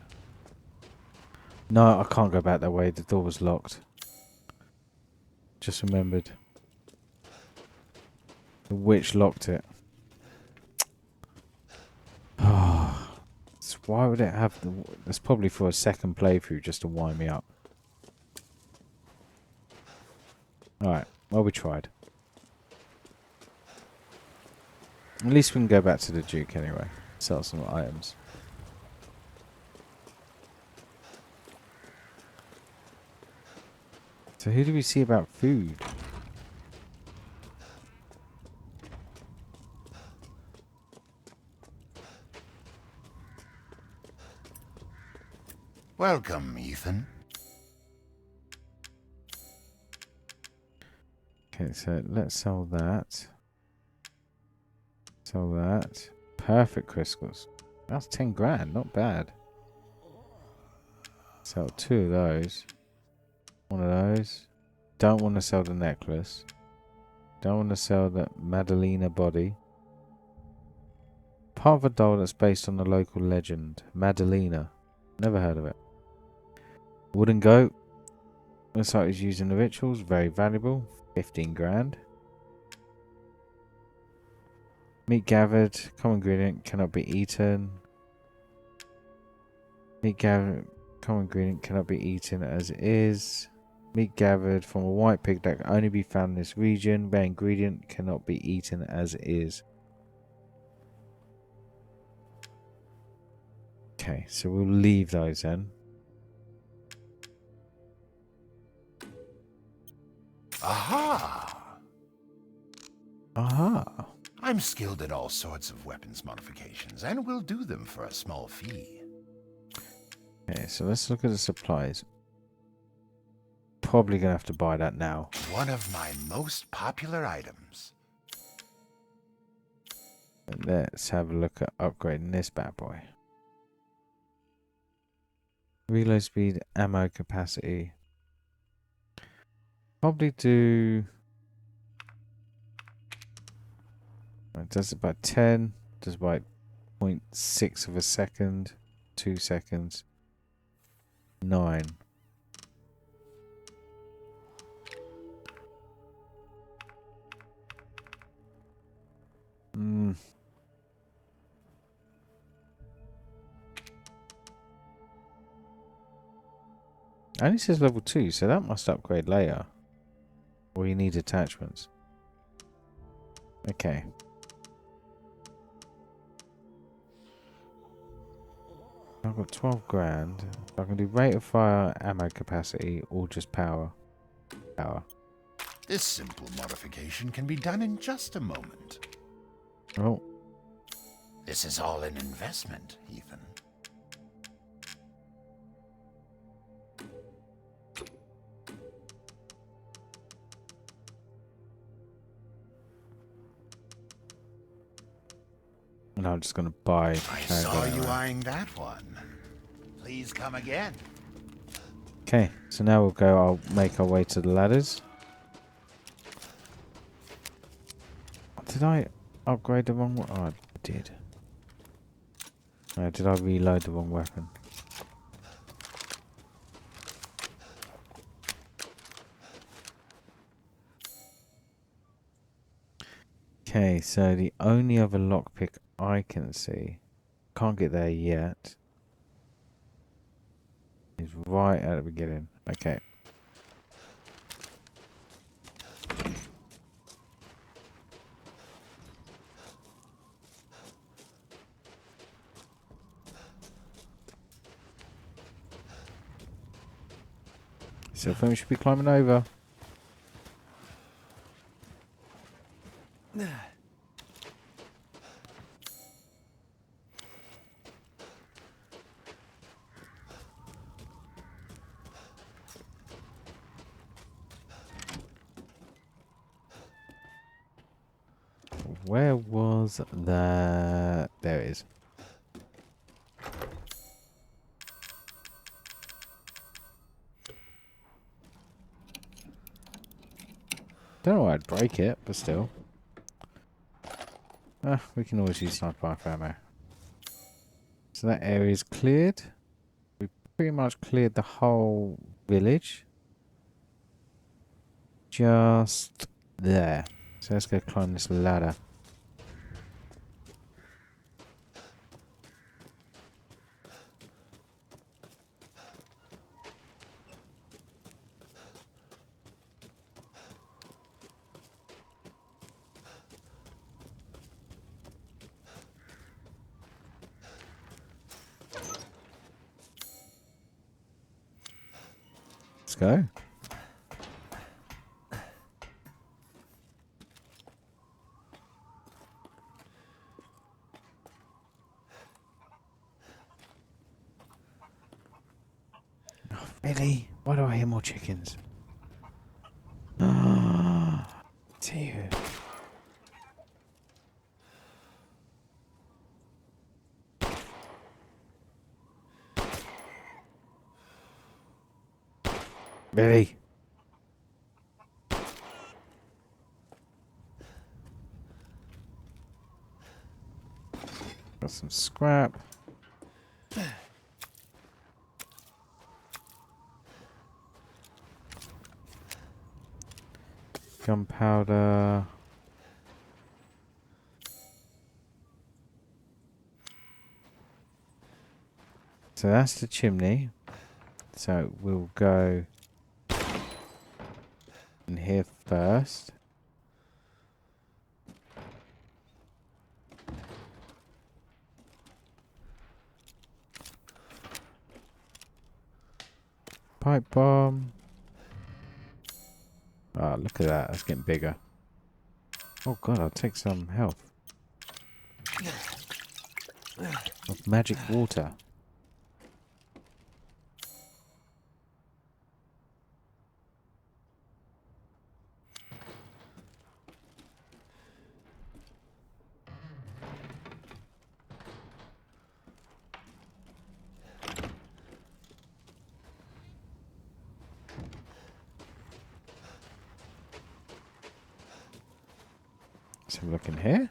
No, I can't go back that way. The door was locked. Just remembered. The witch locked it. Oh, so why would it have the... That's probably for a second playthrough just to wind me up. Alright, well we tried. At least we can go back to the Duke anyway. Sell some items. So who do we see about food? Welcome, Ethan. Okay, so let's sell that. Sell that. Perfect crystals. That's 10 grand, not bad. Sell 2 of those. 1 of those. Don't want to sell the necklace. Don't want to sell the Madalena body. Part of a doll that's based on the local legend. Madalena. Never heard of it. Wooden goat. Looks like he's using the rituals. Very valuable. 15 grand. Meat gathered. Common ingredient. Cannot be eaten. Meat gathered. Common ingredient. Cannot be eaten as is. Meat gathered from a white pig that can only be found in this region. Their ingredient cannot be eaten as is. Okay, so we'll leave those then. Aha! Aha! I'm skilled at all sorts of weapons modifications, and will do them for a small fee. Okay, so let's look at the supplies. Probably gonna have to buy that now. One of my most popular items. And let's have a look at upgrading this bad boy. Reload speed, ammo capacity. Probably do... It does it by 10. Does by 0.6 of a second. 2 seconds. 9. Only says level 2, so that must upgrade later. Or you need attachments. Okay. I've got 12 grand. I can do rate of fire, ammo capacity, or just power. Power. This simple modification can be done in just a moment. Oh. This is all an investment, Ethan. And I'm just going to buy... I saw you eyeing that one. Please come again. Okay, so now we'll go, I'll make our way to the ladders. Did I upgrade the wrong one? Oh, I did. Did I reload the wrong weapon? Okay, so the only other lockpick I can see, can't get there yet, is right at the beginning. Okay. So I think we should be climbing over. Where was that? There it is. Don't know why I'd break it, but still. We can always use sniper rifle ammo. So that area is cleared. We pretty much cleared the whole village. Just there. So let's go climb this ladder. Let's go. Oh, really? Why do I hear more chickens? Dear. Really? Got some scrap. Gunpowder. So that's the chimney. So we'll go in here first. Pipe bomb. Oh, look at that. That's getting bigger. Oh god, I'll take some health. Of magic water. Let's have a look in here.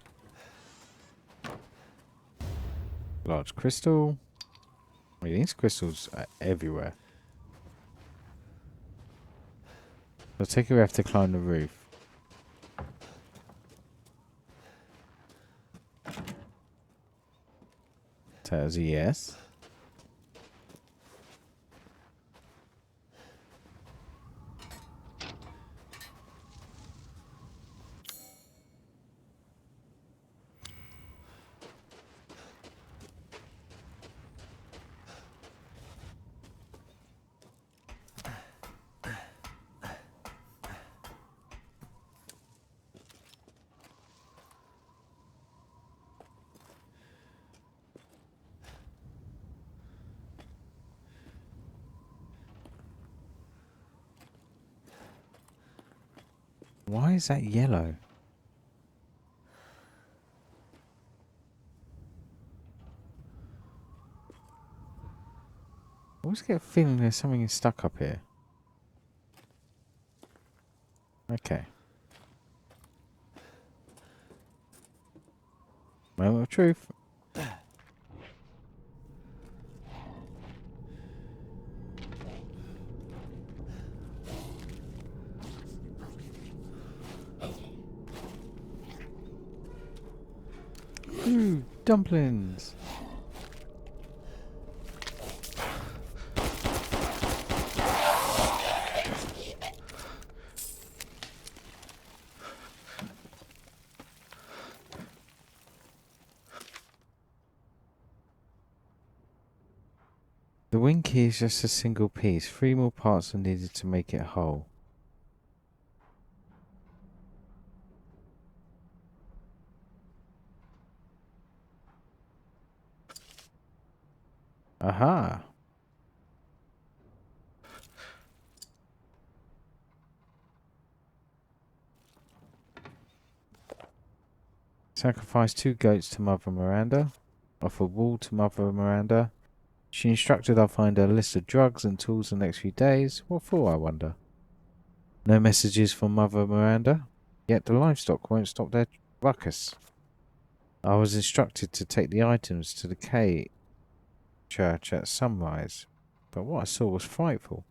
Large crystal. Wait, these crystals are everywhere. I take it we have to climb the roof. That was a yes. Why is that yellow? I always get a feeling there's something stuck up here. Okay. Moment of truth. Ooh, dumplings. The wing key is just a single piece. 3 more parts are needed to make it whole. Aha! Sacrifice 2 goats to Mother Miranda. Offer wool to Mother Miranda. She instructed I'll find a list of drugs and tools the next few days. What for, I wonder? No messages from Mother Miranda. Yet the livestock won't stop their ruckus. I was instructed to take the items to the cave church at sunrise, but what I saw was frightful.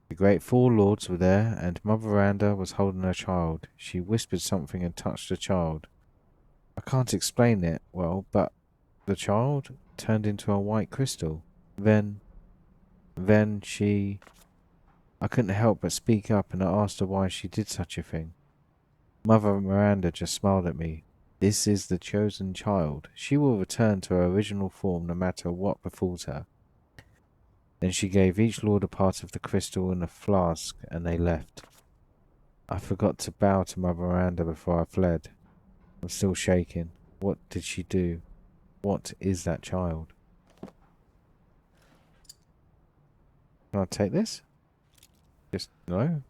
The great four lords were there, and Mother Miranda was holding her child. She whispered something and touched the child. I can't explain it well, but the child turned into a white crystal. Then she... I couldn't help but speak up, and I asked her why she did such a thing. Mother Miranda just smiled at me. This is the chosen child. She will return to her original form no matter what befalls her. Then she gave each lord a part of the crystal and a flask, and they left. I forgot to bow to Mother Miranda before I fled. I'm still shaking. What did she do? What is that child? Can I take this? Just no?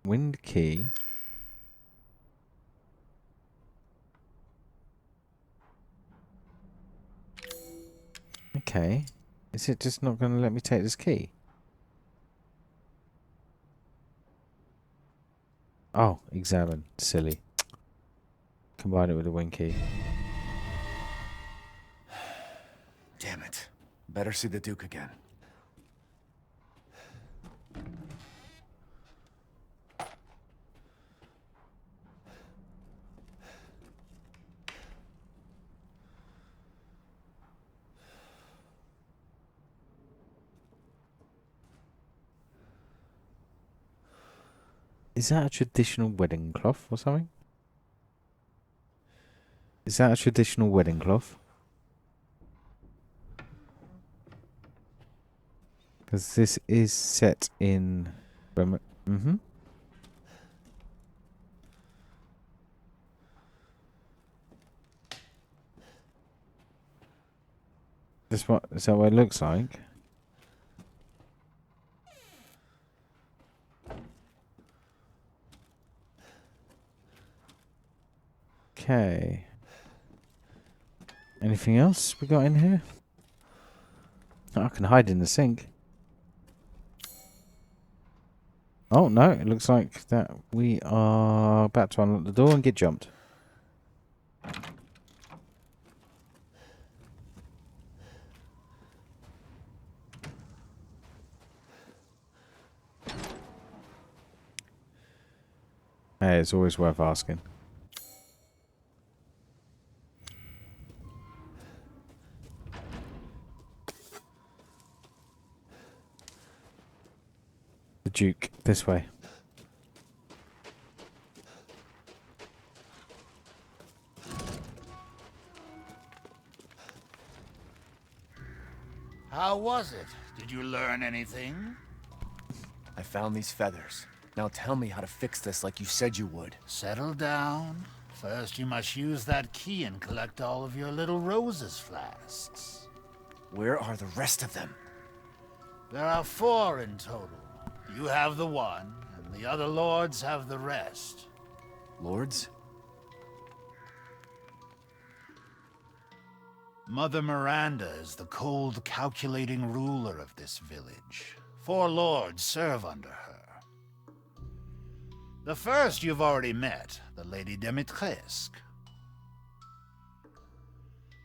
Wind key. Okay. Is it just not going to let me take this key? Oh, examine. Silly. Combine it with the wind key. Damn it. Better see the Duke again. Is that a traditional wedding cloth or something? Is that a traditional wedding cloth? Because this is set in... Mm-hmm. Is that what it looks like? Okay. Anything else we got in here? Oh, I can hide in the sink. Oh no, it looks like that we are about to unlock the door and get jumped. Hey, it's always worth asking. The Duke, this way. How was it? Did you learn anything? I found these feathers. Now tell me how to fix this like you said you would. Settle down. First, you must use that key and collect all of your little roses flasks. Where are the rest of them? There are 4 in total. You have the one, and the other lords have the rest. Lords? Mother Miranda is the cold, calculating ruler of this village. 4 lords serve under her. The first you've already met, the Lady Dimitrescu.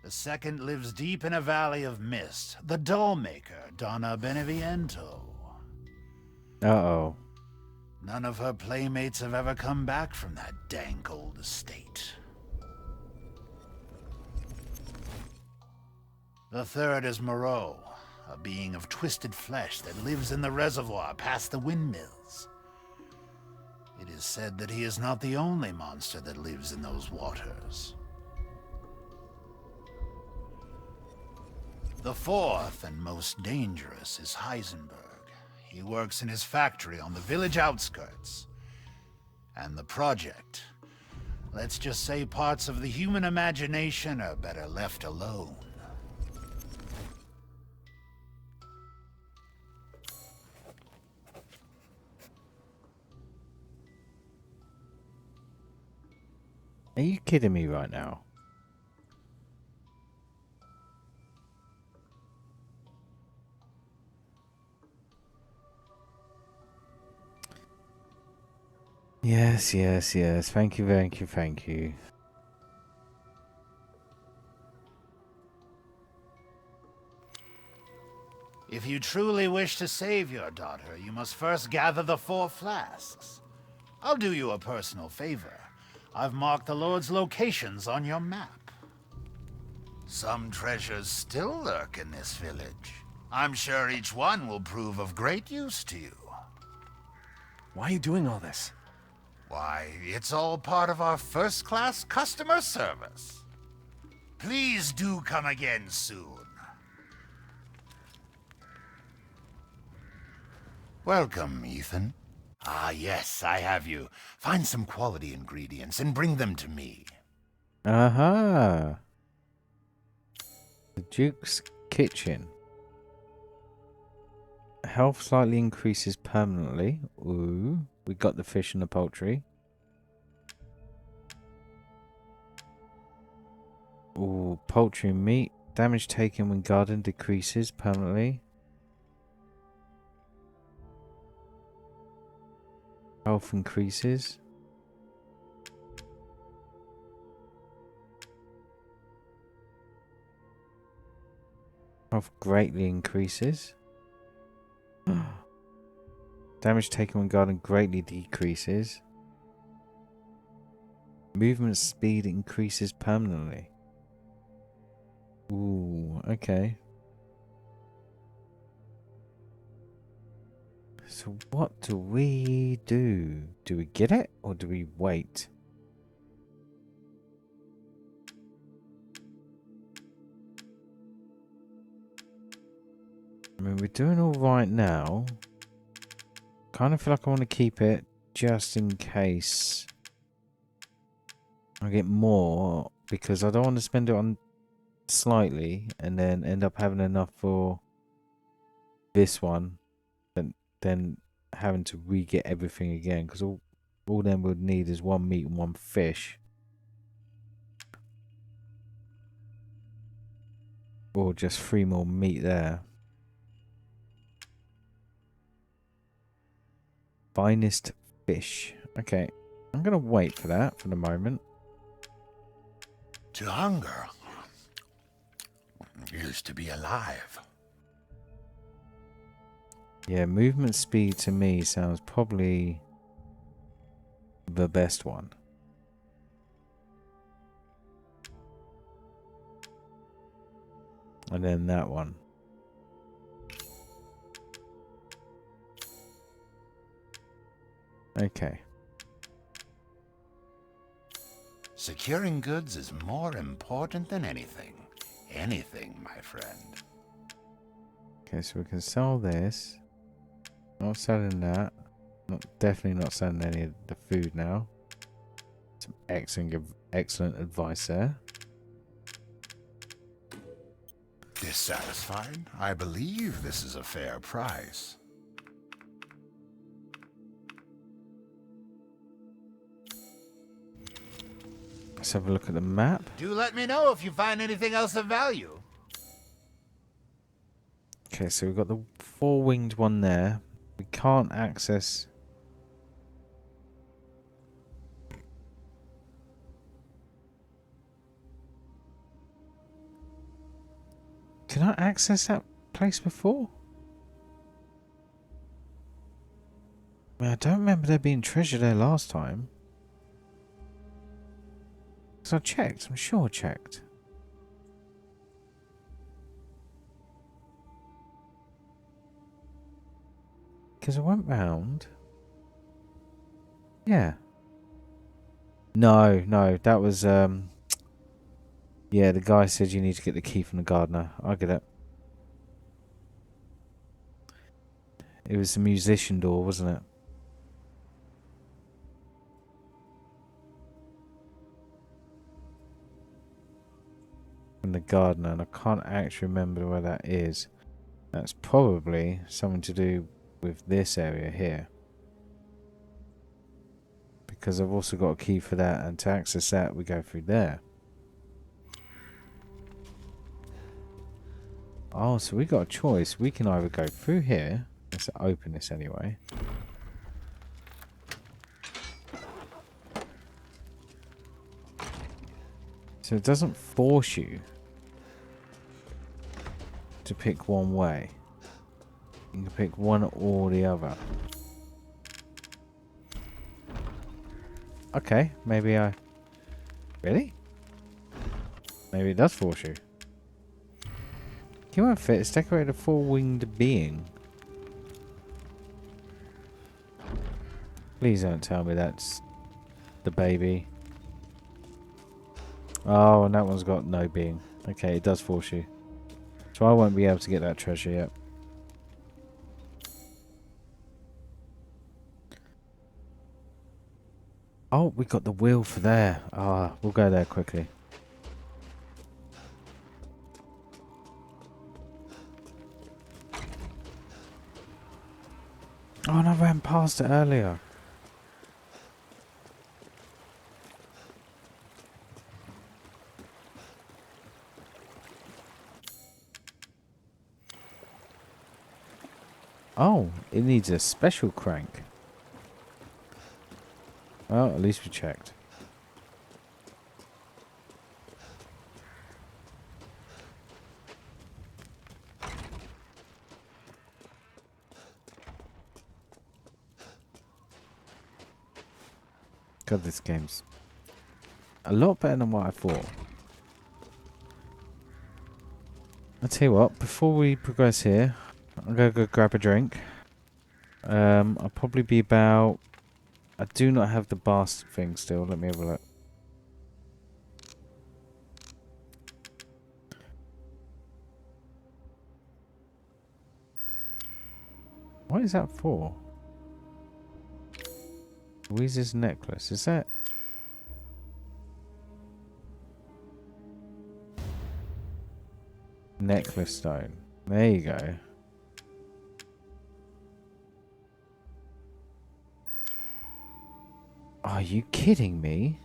The second lives deep in a valley of mist, the doll-maker, Donna Beneviento. Uh-oh. None of her playmates have ever come back from that dank old estate. The third is Moreau, a being of twisted flesh that lives in the reservoir past the windmills. It is said that he is not the only monster that lives in those waters. The fourth and most dangerous is Heisenberg. He works in his factory on the village outskirts. And the project, let's just say parts of the human imagination are better left alone. Are you kidding me right now? Yes, yes, yes. Thank you, thank you, thank you. If you truly wish to save your daughter, you must first gather the 4 flasks. I'll do you a personal favor. I've marked the Lord's locations on your map. Some treasures still lurk in this village. I'm sure each one will prove of great use to you. Why are you doing all this? Why, it's all part of our first-class customer service. Please do come again soon. Welcome, Ethan. Ah, yes, I have you. Find some quality ingredients and bring them to me. Aha! The Duke's Kitchen. Health slightly increases permanently. Ooh. We got the fish and the poultry. Ooh, poultry and meat. Damage taken when garden decreases permanently. Health increases. Health greatly increases. Damage taken when garden greatly decreases. Movement speed increases permanently. Ooh, okay. So what do we do? Do we get it or do we wait? I mean, we're doing all right now. Kind of feel like I want to keep it just in case I get more, because I don't want to spend it on slightly and then end up having enough for this one and then having to re-get everything again, because all them would need is 1 meat and 1 fish. Or just 3 more meat there. Finest fish. Okay, I'm going to wait for that for the moment. To hunger is to be alive. Yeah, movement speed to me sounds probably the best one. And then that one. Okay. Securing goods is more important than anything. Anything, my friend. Okay, so we can sell this. Not selling that. Definitely not selling any of the food now. Some excellent advice there. Dissatisfied? I believe this is a fair price. Let's have a look at the map. Do let me know if you find anything else of value. Okay, so we've got the 4-winged one there. We can't access... Did I access that place before? I mean, I don't remember there being treasure there last time. Because I checked. I'm sure I checked. Because I went round. Yeah. No, that was yeah, the guy said you need to get the key from the gardener. I get it. It was the musician door, wasn't it? From the gardener, and I can't actually remember where that is. That's probably something to do with this area here. Because I've also got a key for that, and to access that we go through there. Oh, so we got a choice. We can either go through here. Let's open this anyway. So it doesn't force you to pick one way. You can pick one or the other. Okay, maybe I... Really? Maybe it does force you. Human fit is decorated a four-winged being. Please don't tell me that's the baby. Oh, and that one's got no being. Okay, it does force you. So I won't be able to get that treasure yet. Oh, we got the wheel for there. Ah, we'll go there quickly. Oh, and I ran past it earlier. Oh, it needs a special crank. Well, at least we checked. God, this game's a lot better than what I thought. I'll tell you what, before we progress here, I'm going to go grab a drink. I'll probably be about... I do not have the bastard thing still. Let me have a look. What is that for? Louise's necklace. Is that... necklace stone. There you go. Are you kidding me?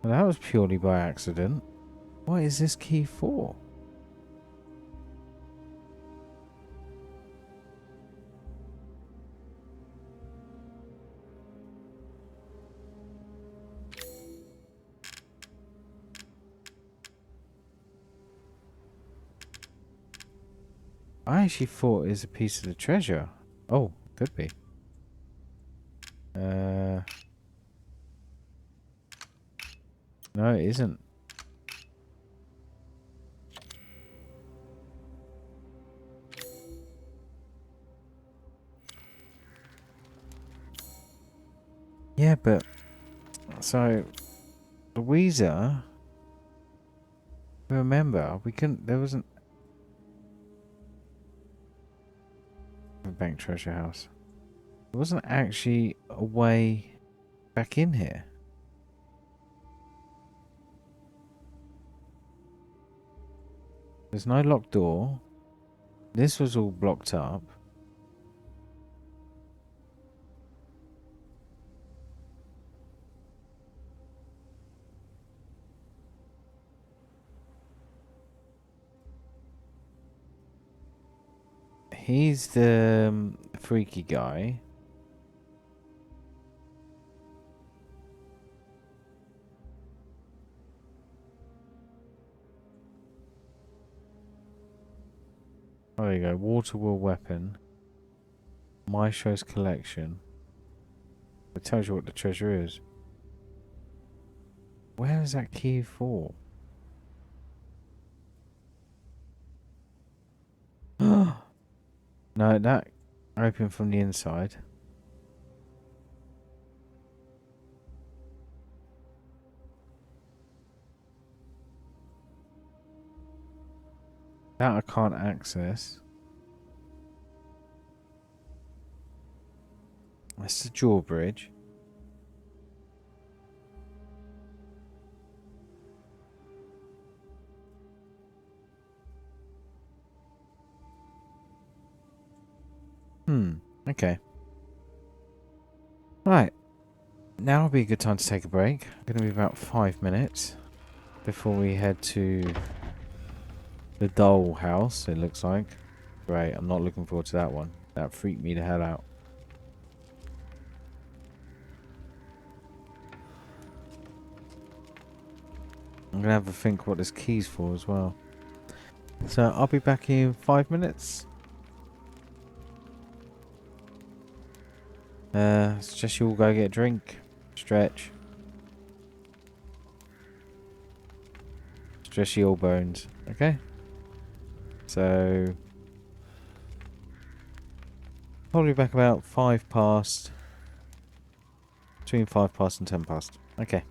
Well, that was purely by accident. What is this key for? I actually thought it was a piece of the treasure. Oh, could be. No, it isn't. Yeah, but... So... Louisa... Remember, we couldn't... There wasn't... Bank treasure house. There wasn't actually a way back in here. There's no locked door. This was all blocked up. He's the freaky guy. Oh, there you go. Water wheel weapon. Maestro's collection. It tells you what the treasure is. Where is that key for? No, that opened from the inside. That I can't access. That's the drawbridge. Okay. Right. now would be a good time to take a break. Going to be about 5 minutes before we head to the doll house, it looks like. Great, I'm not looking forward to that one. That freaked me the hell out. I'm going to have a think what this key's for as well. So I'll be back in 5 minutes. Suggest you all go get a drink. Stretch. Stretch your bones. Okay? So probably back about 5 past. Between 5 past and 10 past. Okay.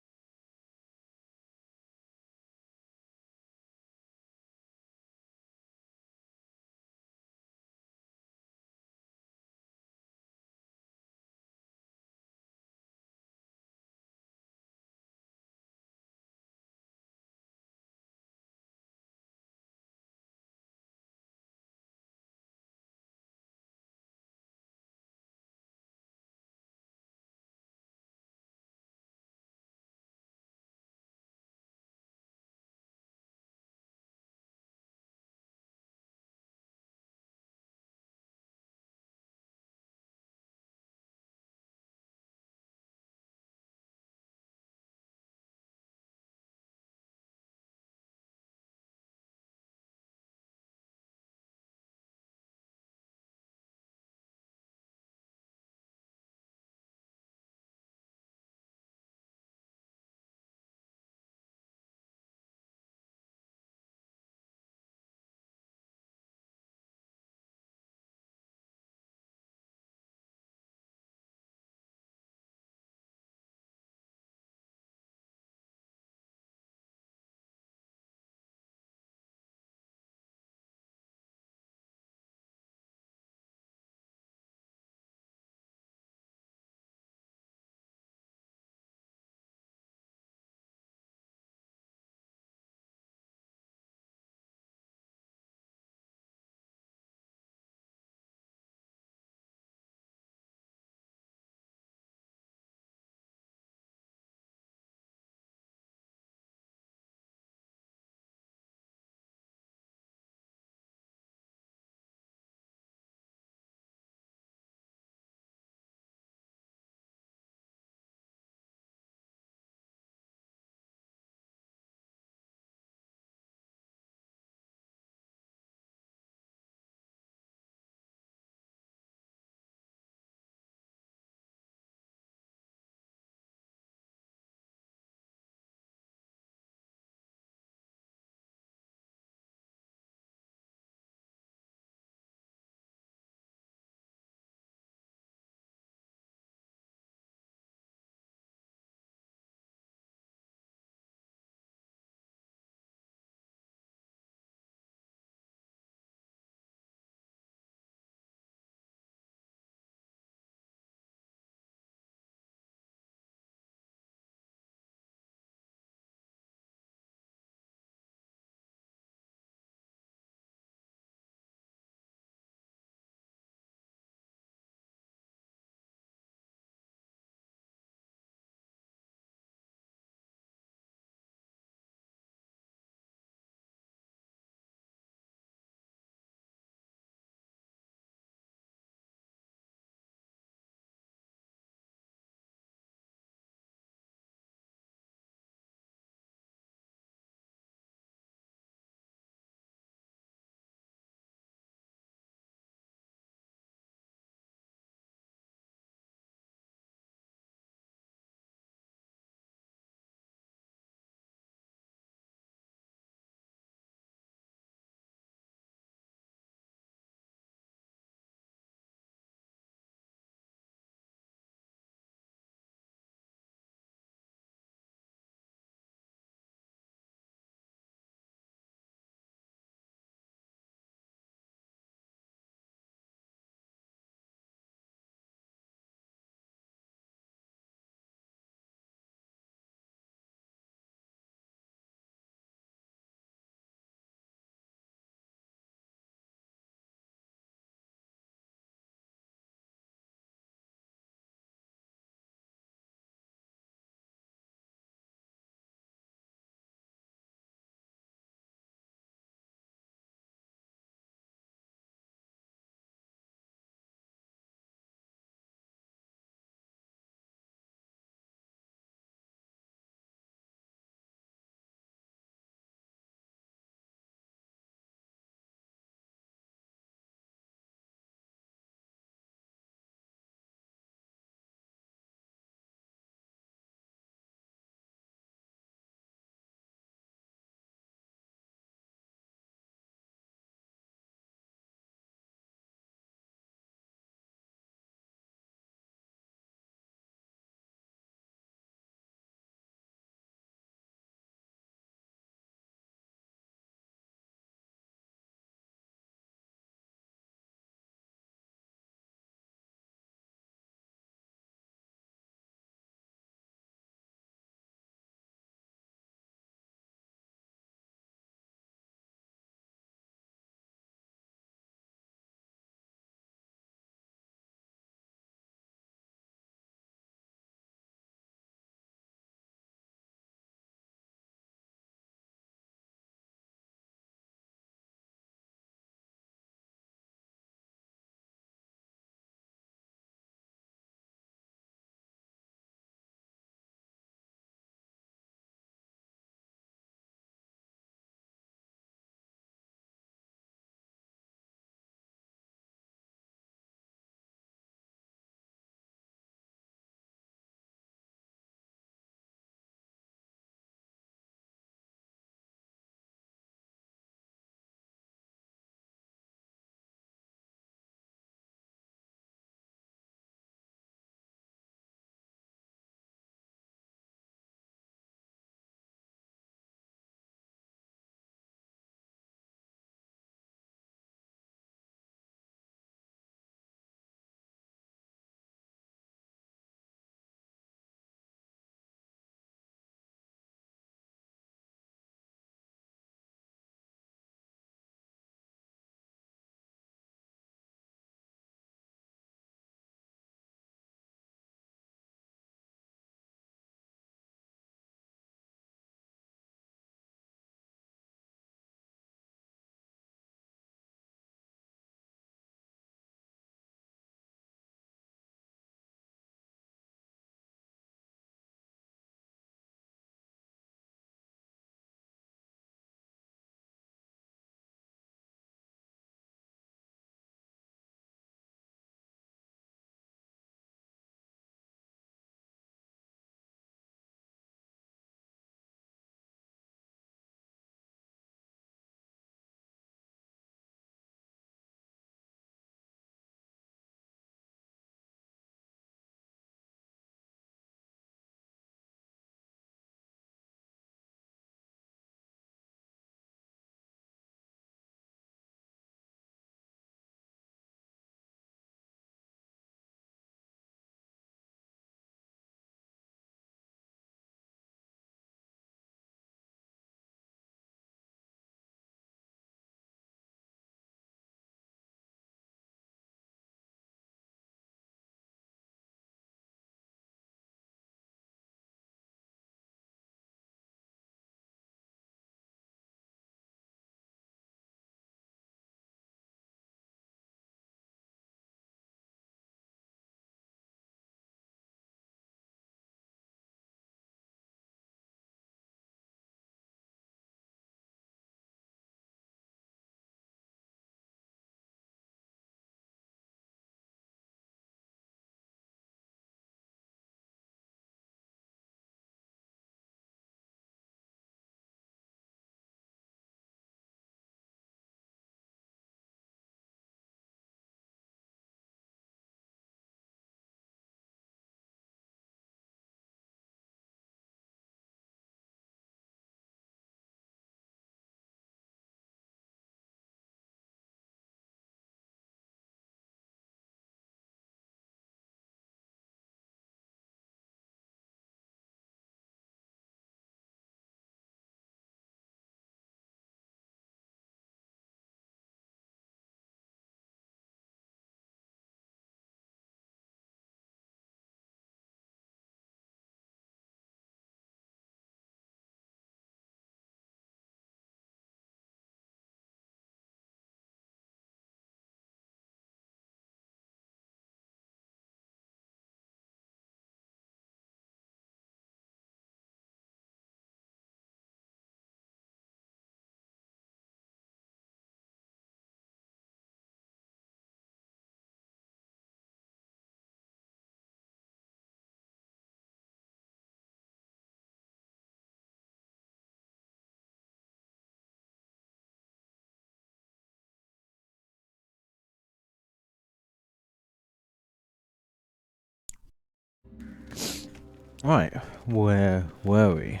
Right, where were we?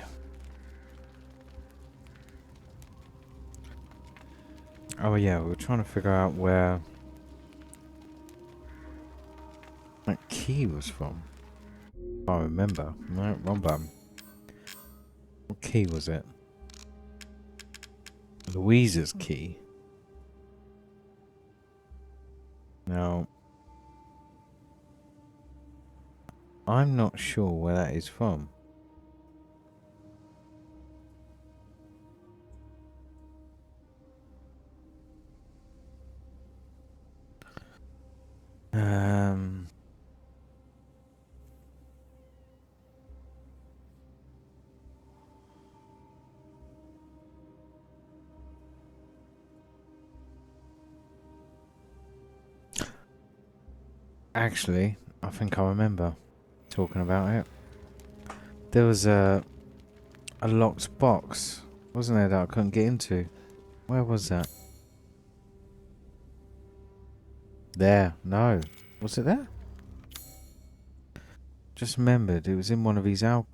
Oh yeah, we were trying to figure out where that key was from. I remember. No, wrong button. What key was it? Louisa's key. Now, I'm not sure where that is from. Um, Actually, I think I remember talking about it. There was a locked box, wasn't there, that I couldn't get into? Where was that? There. No. Was it there? Just remembered it was in one of his it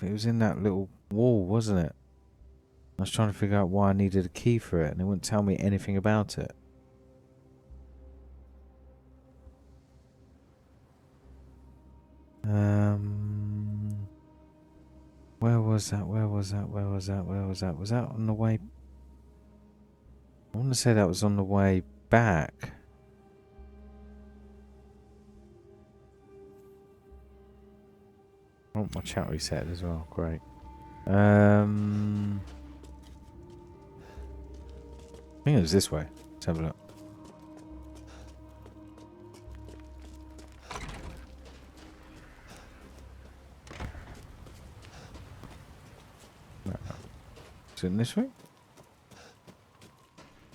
was in that little wall, wasn't it? I was trying to figure out why I needed a key for it, and it wouldn't tell me anything about it. Where was that? Where was that? Where was that? Where was that? Was that on the way? I want to say that was on the way back. Oh, my chat reset as well. Great. I think it was this way. Let's have a look. No. Is it this way?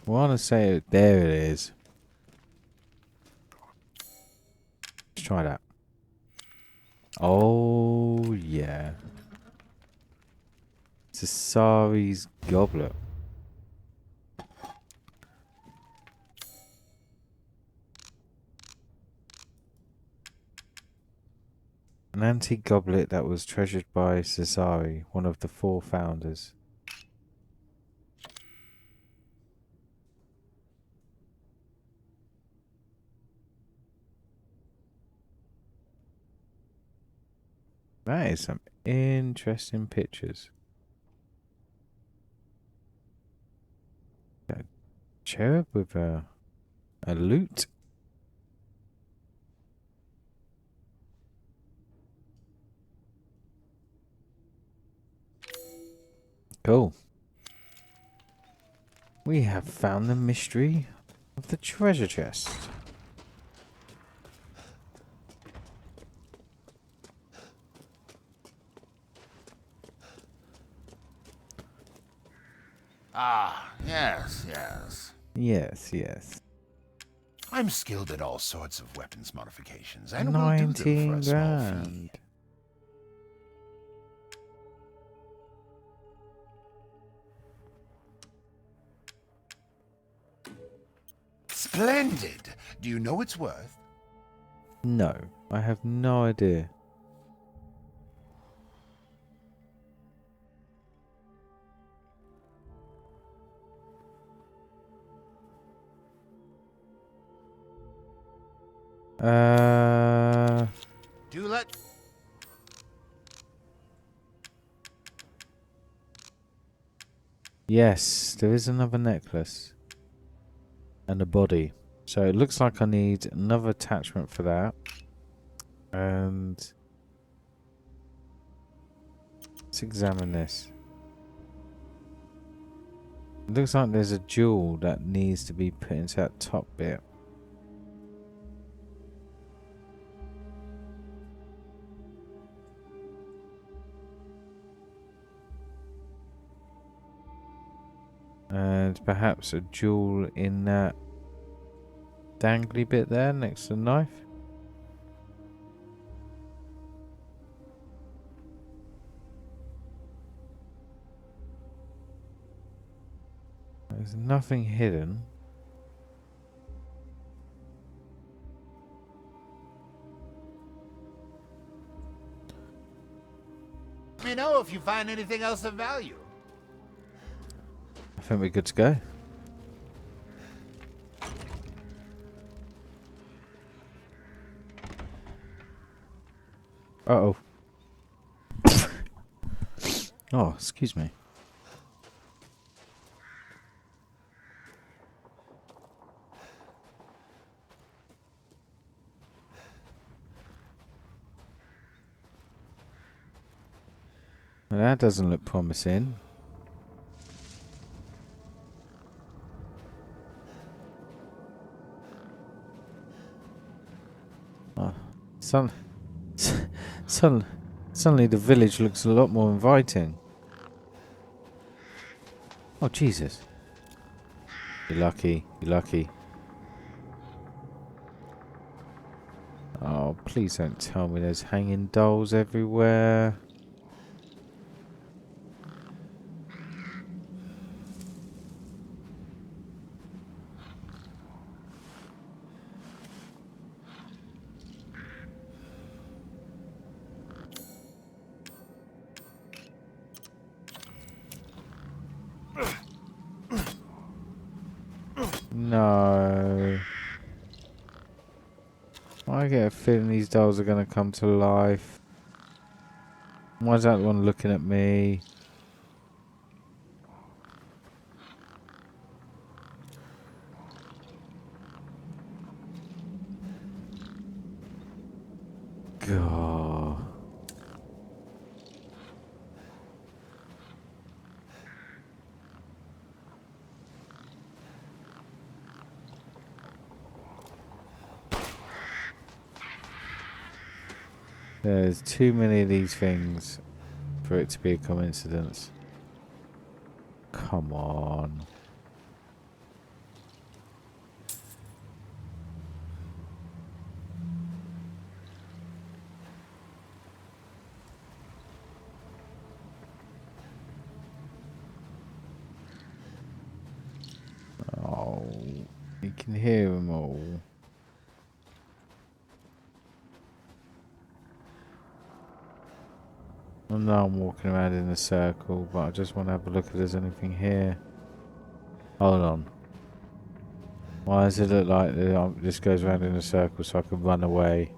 I want to say there it is. Let's try that. Oh yeah. Cesari's goblet. An antique goblet that was treasured by Cesari, one of the 4 founders. That is some interesting pictures. Got a cherub with a lute. Cool. We have found the mystery of the treasure chest. Ah, yes, yes. Yes, yes. I'm skilled at all sorts of weapons modifications, and will do them for 19 a small grand. fee. Splendid! Do you know what it's worth? No, I have no idea. Do let... Yes, there is another necklace. And a body. So it looks like I need another attachment for that. And let's examine this. It looks like there's a jewel that needs to be put into that top bit. And perhaps a jewel in that dangly bit there next to the knife. There's nothing hidden. know if you find anything else of value. I think we're good to go. Uh-oh. Oh, excuse me. Well, that doesn't look promising. Oh, suddenly the village looks a lot more inviting. Oh, Jesus. You're lucky. You're lucky. Oh, please don't tell me there's hanging dolls everywhere. No. I get a feeling these dolls are going to come to life. Why is that one looking at me? God. There's too many of these things for it to be a coincidence. Come on. Oh, you can hear them all. I know I'm walking around in a circle, but I just want to have a look if there's anything here. Hold on. Why does it look like this goes around in a circle so I can run away?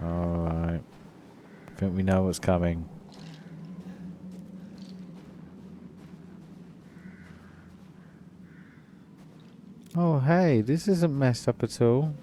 Alright. I think we know what's coming. Oh, hey, this isn't messed up at all.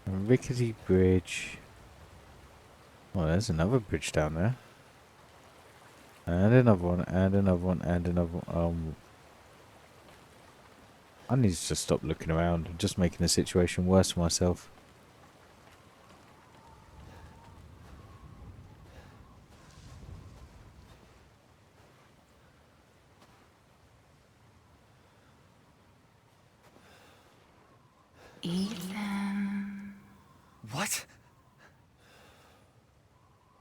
A rickety bridge. Oh, there's another bridge down there. And another one, and another one, and another one. I need to just stop looking around. I'm just making the situation worse for myself. Ethan. What?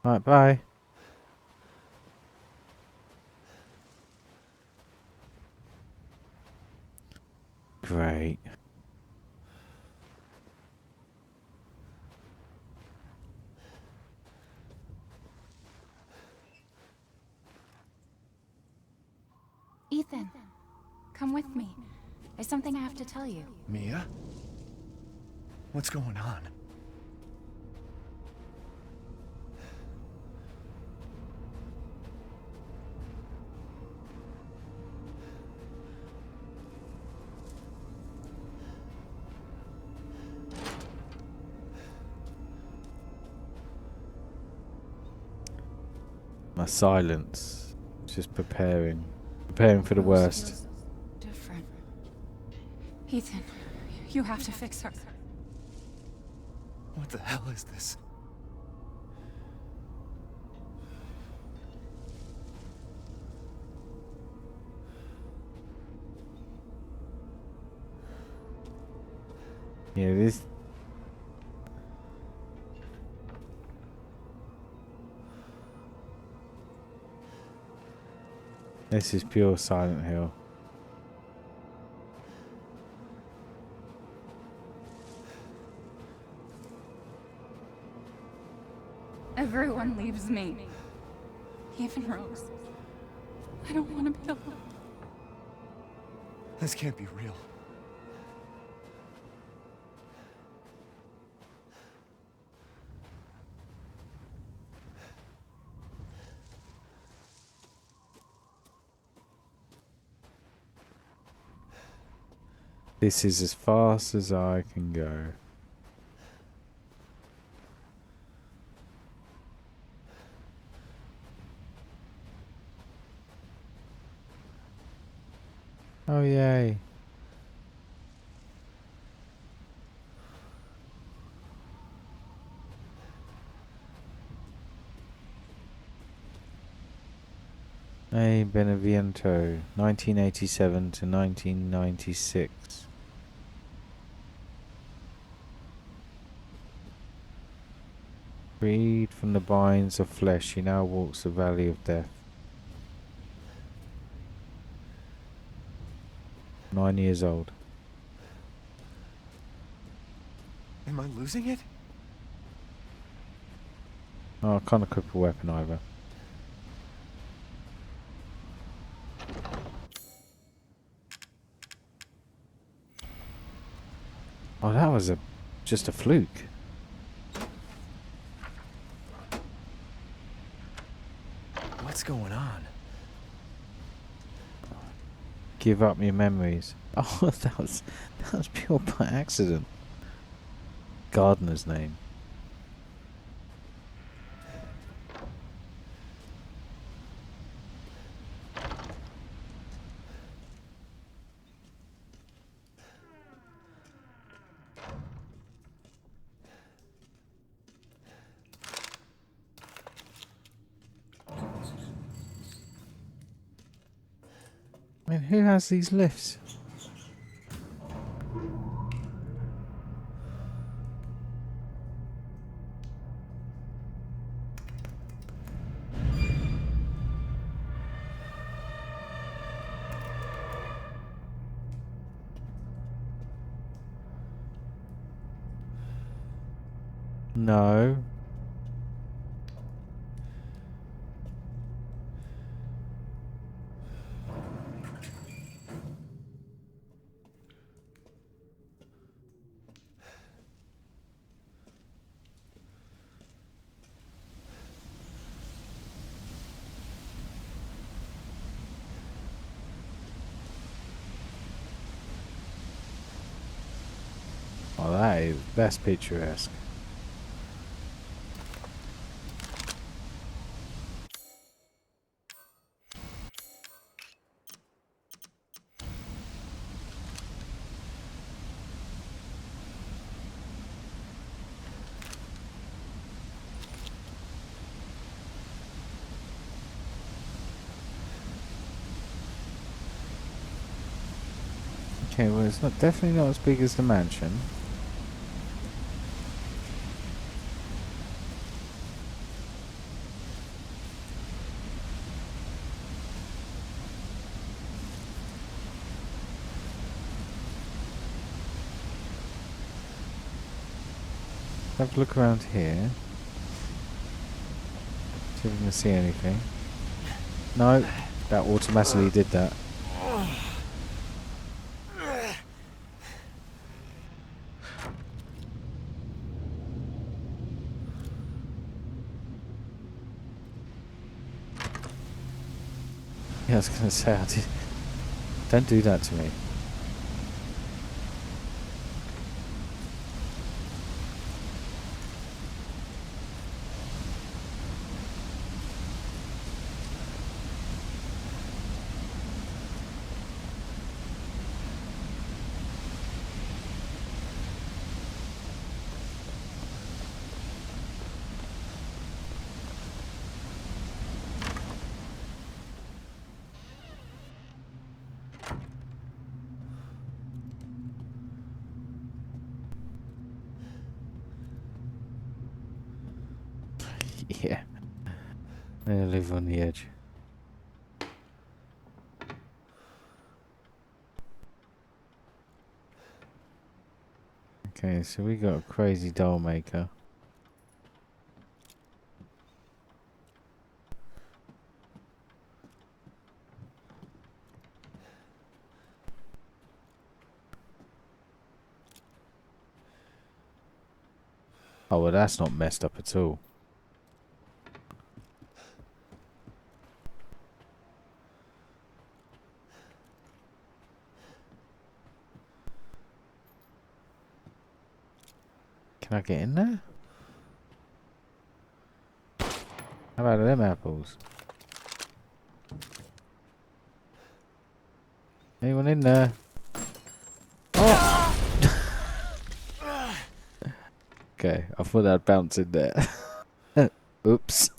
Alright, bye. Great. Ethan, come with me. There's something I have to tell you. Mia? What's going on? My silence. Just preparing. Preparing for the worst. Feels different. Ethan, you have to fix her. What the hell is this? Yeah, this is pure Silent Hill. Everyone leaves me. Even Rose. I don't want to be alone. This can't be real. This is as fast as I can go. Oh yay. Hey, Benevento, 1987 to 1996. Freed from the binds of flesh, he now walks the valley of death. 9 years old. Am I losing it? Oh, I can't equip a weapon either. Oh, that was just a fluke. What's going on? Give up your memories. Oh, that was pure by accident. Gardener's name. I mean, who has these lifts? No. Oh, that's picturesque. Okay, well, it's definitely not as big as the mansion. Have a look around here. See if we can see anything. No, that automatically did that. Yeah, I was gonna say, don't do that to me. Yeah. They live on the edge. Okay, so we got a crazy doll maker. Oh, well, that's not messed up at all. Can I get in there? How about them apples? Anyone in there? Oh! Okay, I thought I'd bounce in there. Oops.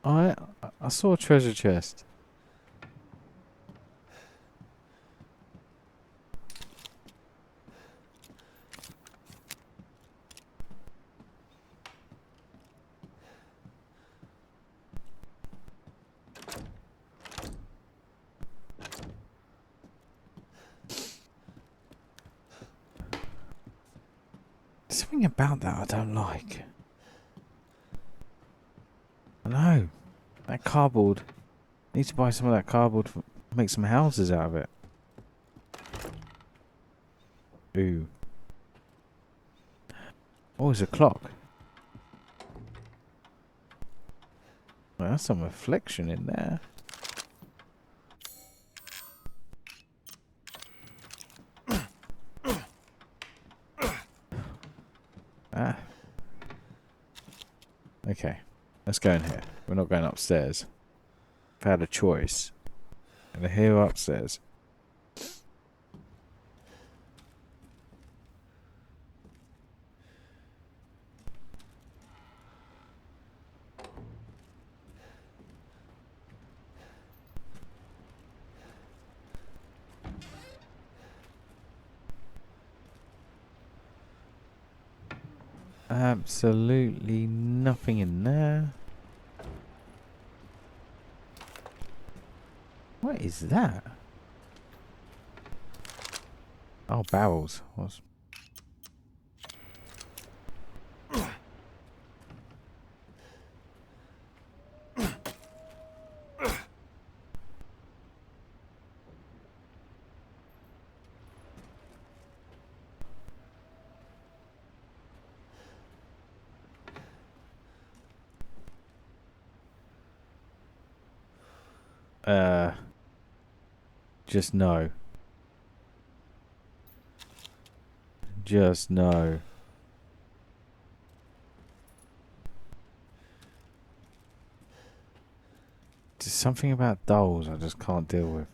I saw a treasure chest. There's something about that I don't like. I know. That cardboard. I need to buy some of that cardboard to make some houses out of it. Ooh. Oh, there's a clock. Well, that's some reflection in there. Ah. Okay. Let's go in here. We're not going upstairs. I've had a choice. And here upstairs. Absolutely nothing in there. What is that? Oh, barrels. What's... Just no. Just no. There's something about dolls I just can't deal with.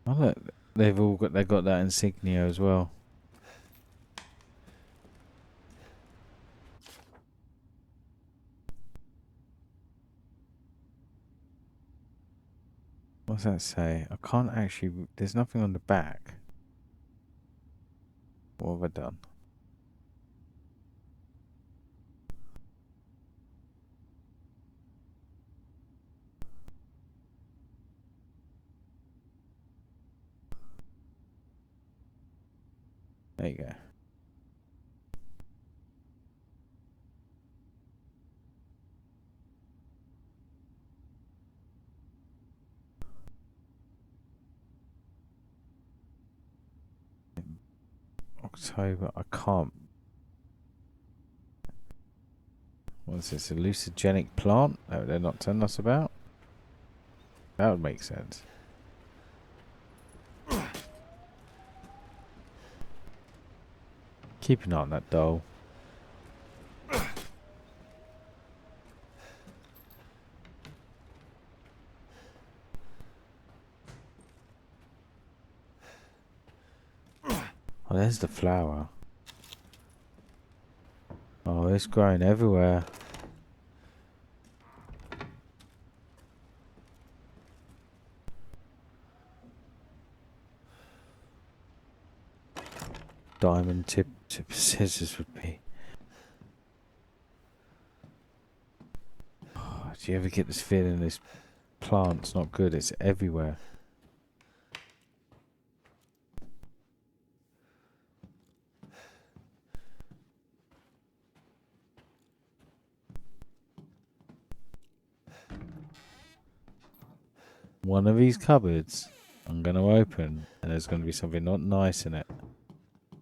Oh look, they've got that insignia as well. What's that say? I can't actually... There's nothing on the back. What have I done? There you go. October, I can't... What's this? Hallucinogenic plant? No, they're not telling us about? That would make sense. Keep an eye on that doll. Oh, there's the flower. Oh, it's growing everywhere. diamond tip scissors would be. Oh, do you ever get this feeling this plant's not good? It's everywhere. One of these cupboards I'm going to open and there's going to be something not nice in it.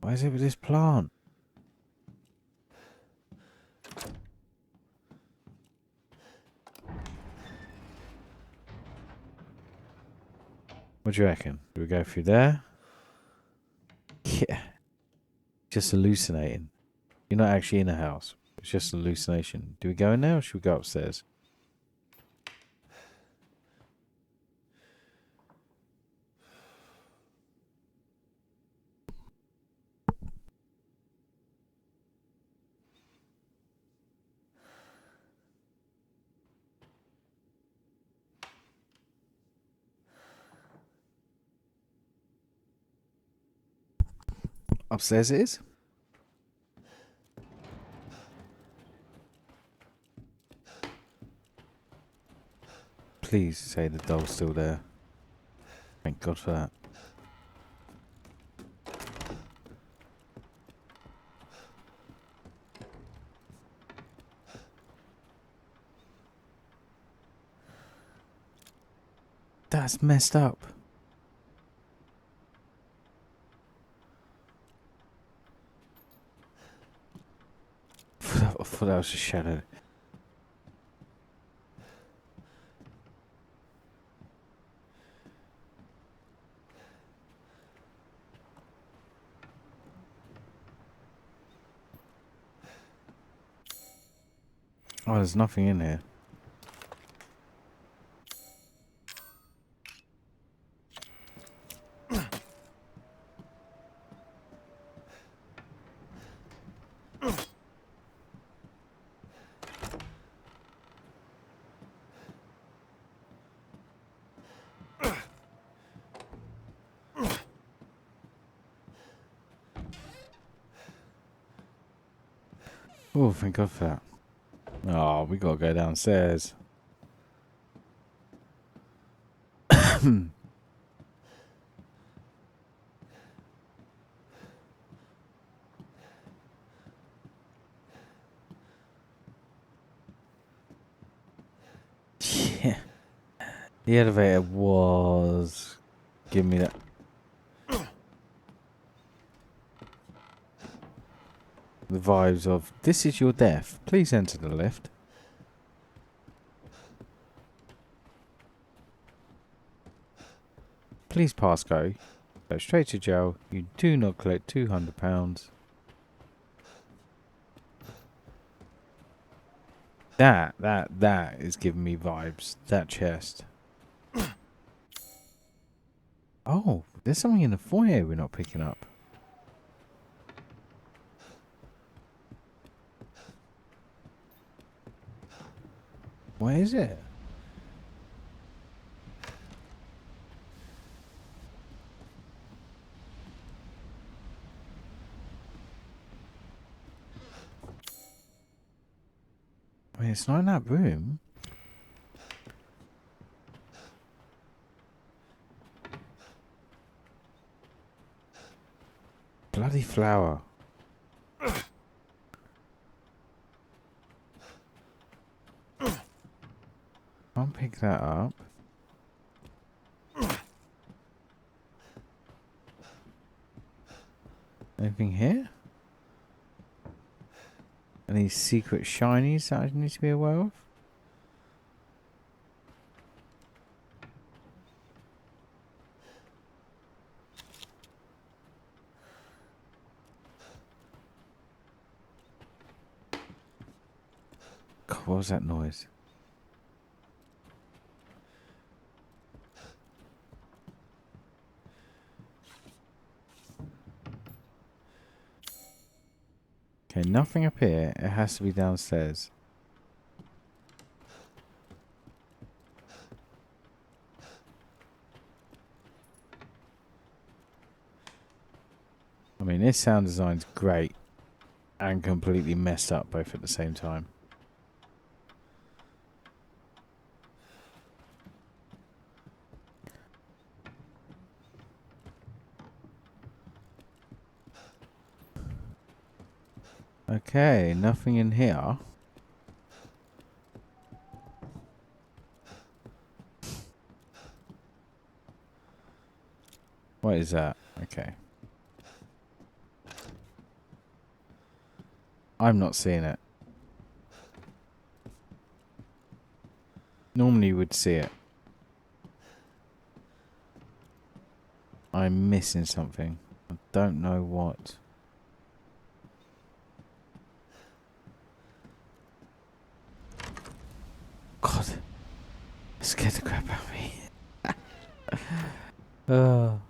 Why is it with this plant? What do you reckon? Do we go through there? Yeah. Just hallucinating. You're not actually in a house. It's just a hallucination. Do we go in there or should we go upstairs? Upstairs it is. Please say the doll's still there. Thank God for that. That's messed up. I thought that was a shadow. Oh, there's nothing in here. Oh, thank God for that. Oh, we gotta go downstairs. Yeah. The elevator was... Give me that. The vibes of, this is your death. Please enter the lift. Please pass go. Go straight to jail. You do not collect £200. That is giving me vibes. That chest. Oh, there's something in the foyer we're not picking up. Where is it? I mean, it's not in that room. Bloody flower. Can't pick that up. Anything here? Any secret shinies that I need to be aware of? God, what was that noise? Okay, nothing up here. It has to be downstairs. I mean, mean, this sound design's great and completely messed up both at the same time. Okay, nothing in here. What is that? Okay. I'm not seeing it. Normally you would see it. I'm missing something. I don't know what. God. It scared the crap out of me. Oh.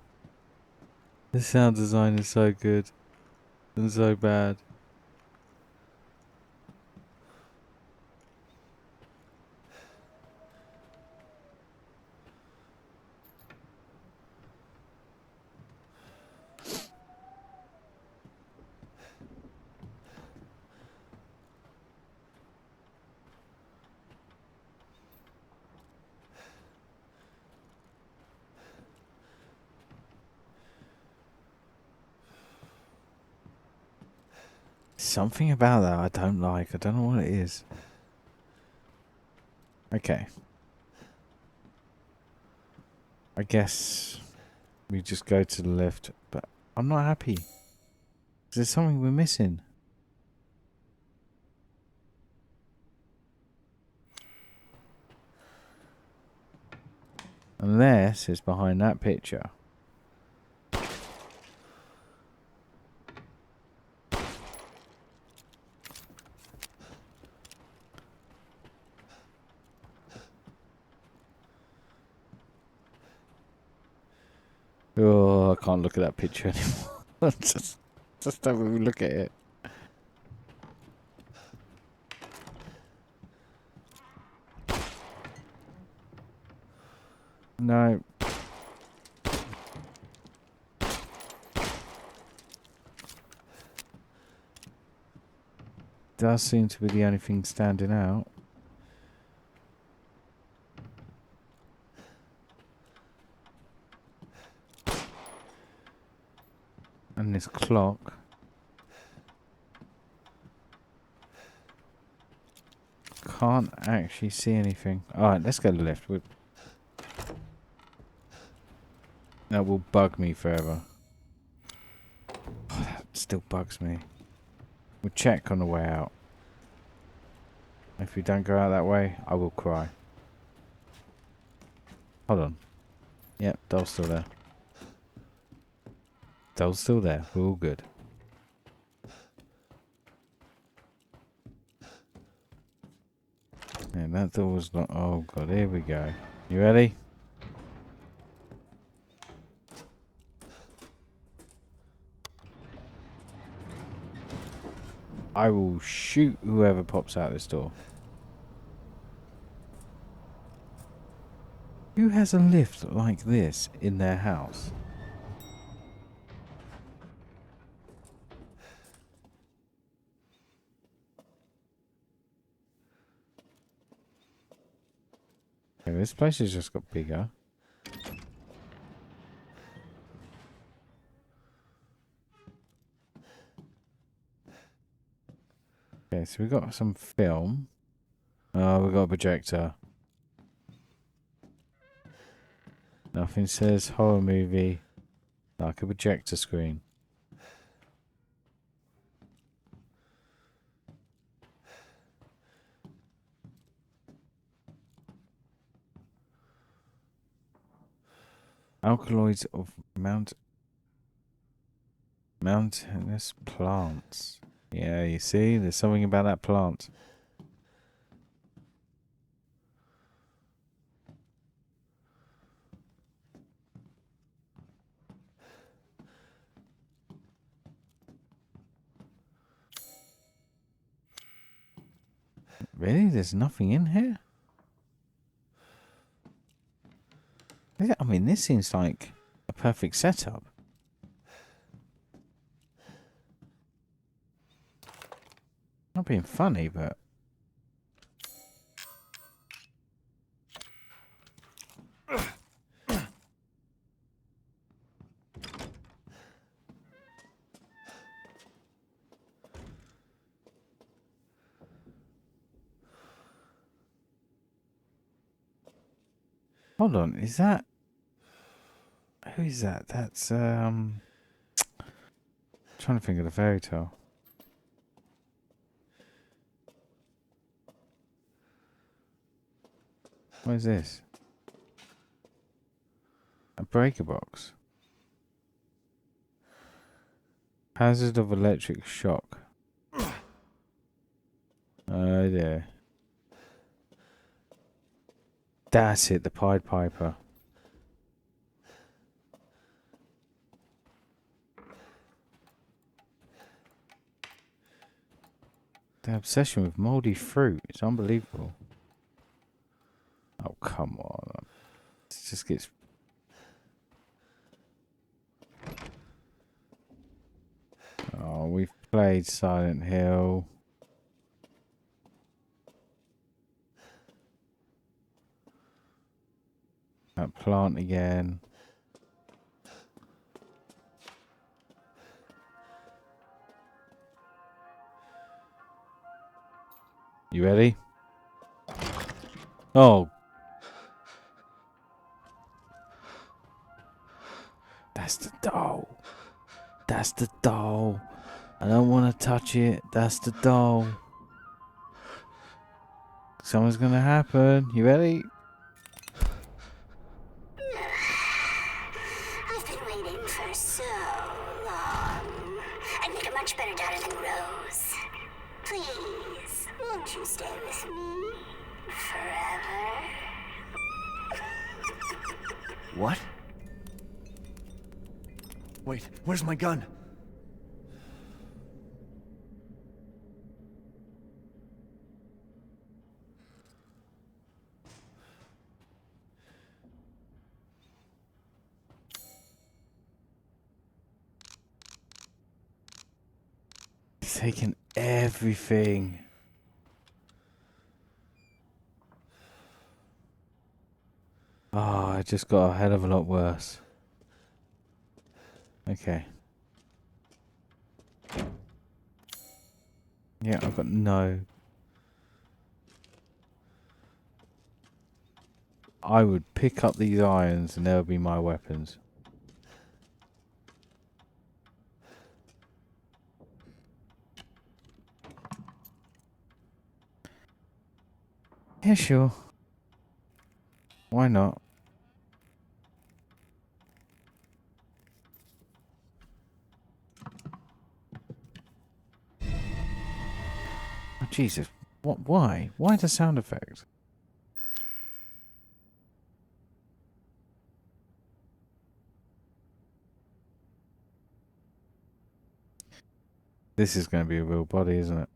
The sound design is so good. And so bad. Something about that I don't like. I don't know what it is. Okay. I guess we just go to the left, but I'm not happy. There's something we're missing. Unless it's behind that picture. Oh, I can't look at that picture anymore. just don't even look at it. No. Does seem to be the only thing standing out. And this clock. Can't actually see anything. Alright, let's go to the left. That will bug me forever. Oh, that still bugs me. We'll check on the way out. If we don't go out that way, I will cry. Hold on. Yep, doll's still there. Doll's still there. We're all good. Yeah, that door was not. Oh god, here we go. You ready? I will shoot whoever pops out this door. Who has a lift like this in their house? Okay, this place has just got bigger. Okay, so we got some film. Oh, we got a projector. Nothing says horror movie like a projector screen. Alkaloids of mountainous plants. Yeah, you see, there's something about that plant. Really? There's nothing in here? I mean, this seems like a perfect setup. Not being funny, but hold on, is that who is that? That's trying to think of the fairy tale. What is this? A breaker box. Hazard of electric shock. Oh dear. That's it, the Pied Piper. The obsession with moldy fruit is unbelievable. Oh, come on. It just gets... Oh, we've played Silent Hill. That plant again. You ready? Oh. That's the doll. That's the doll. I don't want to touch it. That's the doll. Something's gonna happen. You ready? I've been waiting for so long. I'd make a much better daughter than Rose. Please, won't you stay with me forever? What? Wait, where's my gun? He's taken everything. Oh, it just got a hell of a lot worse. Okay. Yeah, I've got no... I would pick up these irons and they'll be my weapons. Yeah, sure. Why not? Oh, Jesus. What? Why? Why the sound effect? This is going to be a real body, isn't it?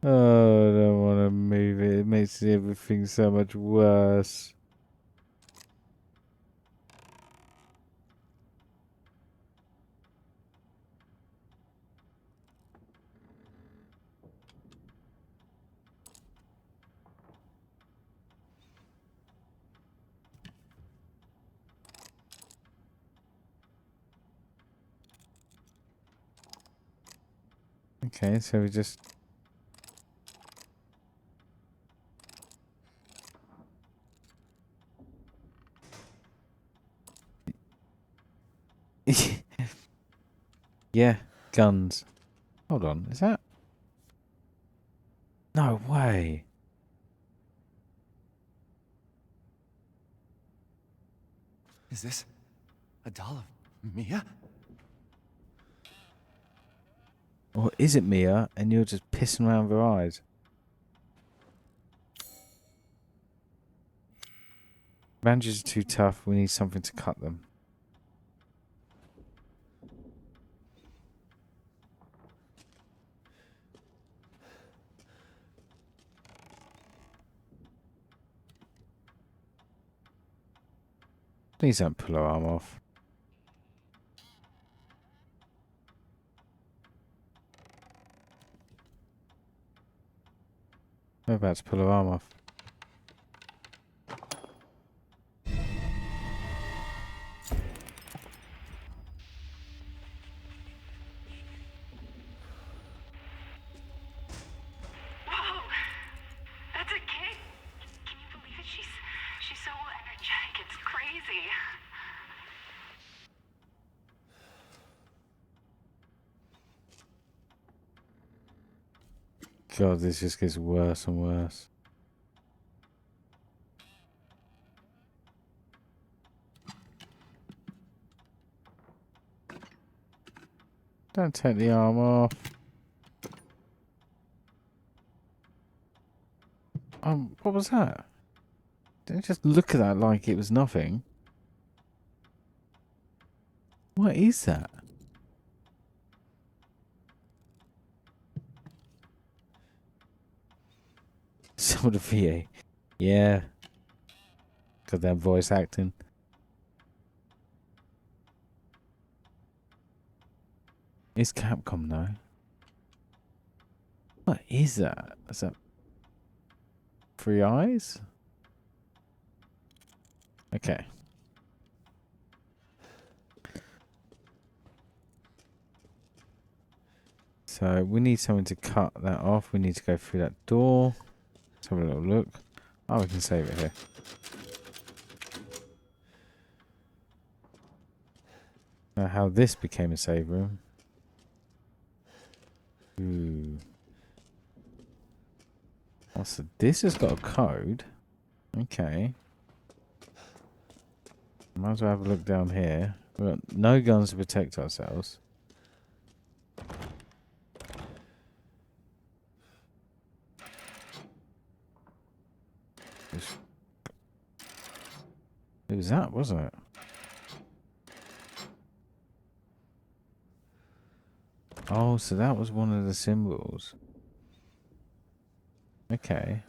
Oh, I don't want to move it. It makes everything so much worse. Okay, so we just... Yeah, guns. Hold on, is that... No way. Is this a doll of Mia? Or is it Mia and you're just pissing around with her eyes? Bandages are too tough. We need something to cut them. Please don't pull her arm off. We're about to pull her arm off. Whoa! That's a kid? Can you believe it? She's so energetic. It's crazy. God, this just gets worse and worse. Don't take the arm off. What was that? Don't just look at that like it was nothing. What is that? Some of the VA. Yeah. Got that voice acting. It's Capcom though. What is that? Is that 3 eyes? Okay. So we need someone to cut that off. We need to go through that door. Let's have a little look. Oh, we can save it here. Now how this became a save room. Ooh. Oh, so this has got a code. Okay. Might as well have a look down here. We've got no guns to protect ourselves. It was that, wasn't it? Oh, so that was one of the symbols. Okay.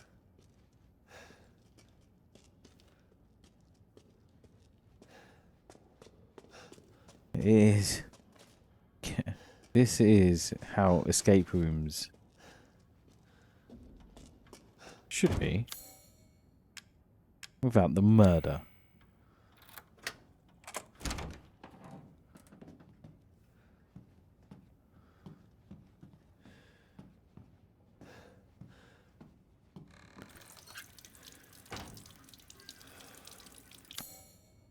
It is. This is how escape rooms should be. Without the murder.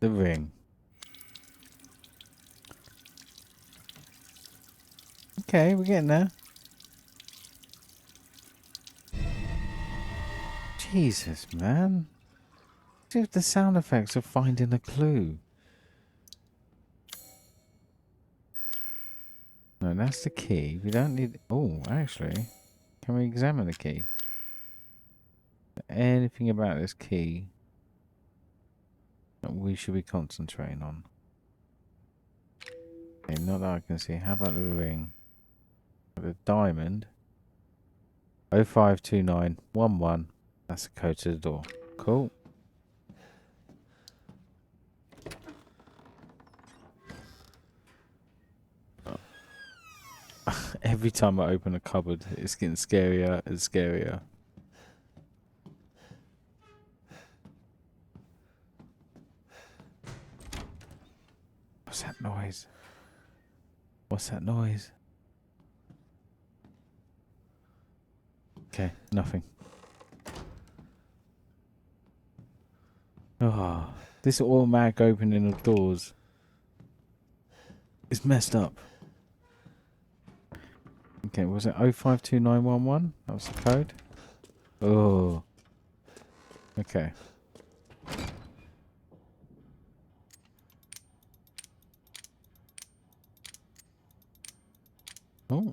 The ring. Okay, we're getting there. Jesus, man. Just the sound effects of finding a clue. No, that's the key. We don't need... Oh, actually. Can we examine the key? Anything about this key that we should be concentrating on? Okay, not that I can see. How about the ring? The diamond. 052911. That's the code to the door. Cool. Every time I open a cupboard, it's getting scarier and scarier. What's that noise? What's that noise? Okay, nothing. Oh, this automatic opening of doors is messed up. Okay, was it 052911? That was the code? Oh. Okay. Oh.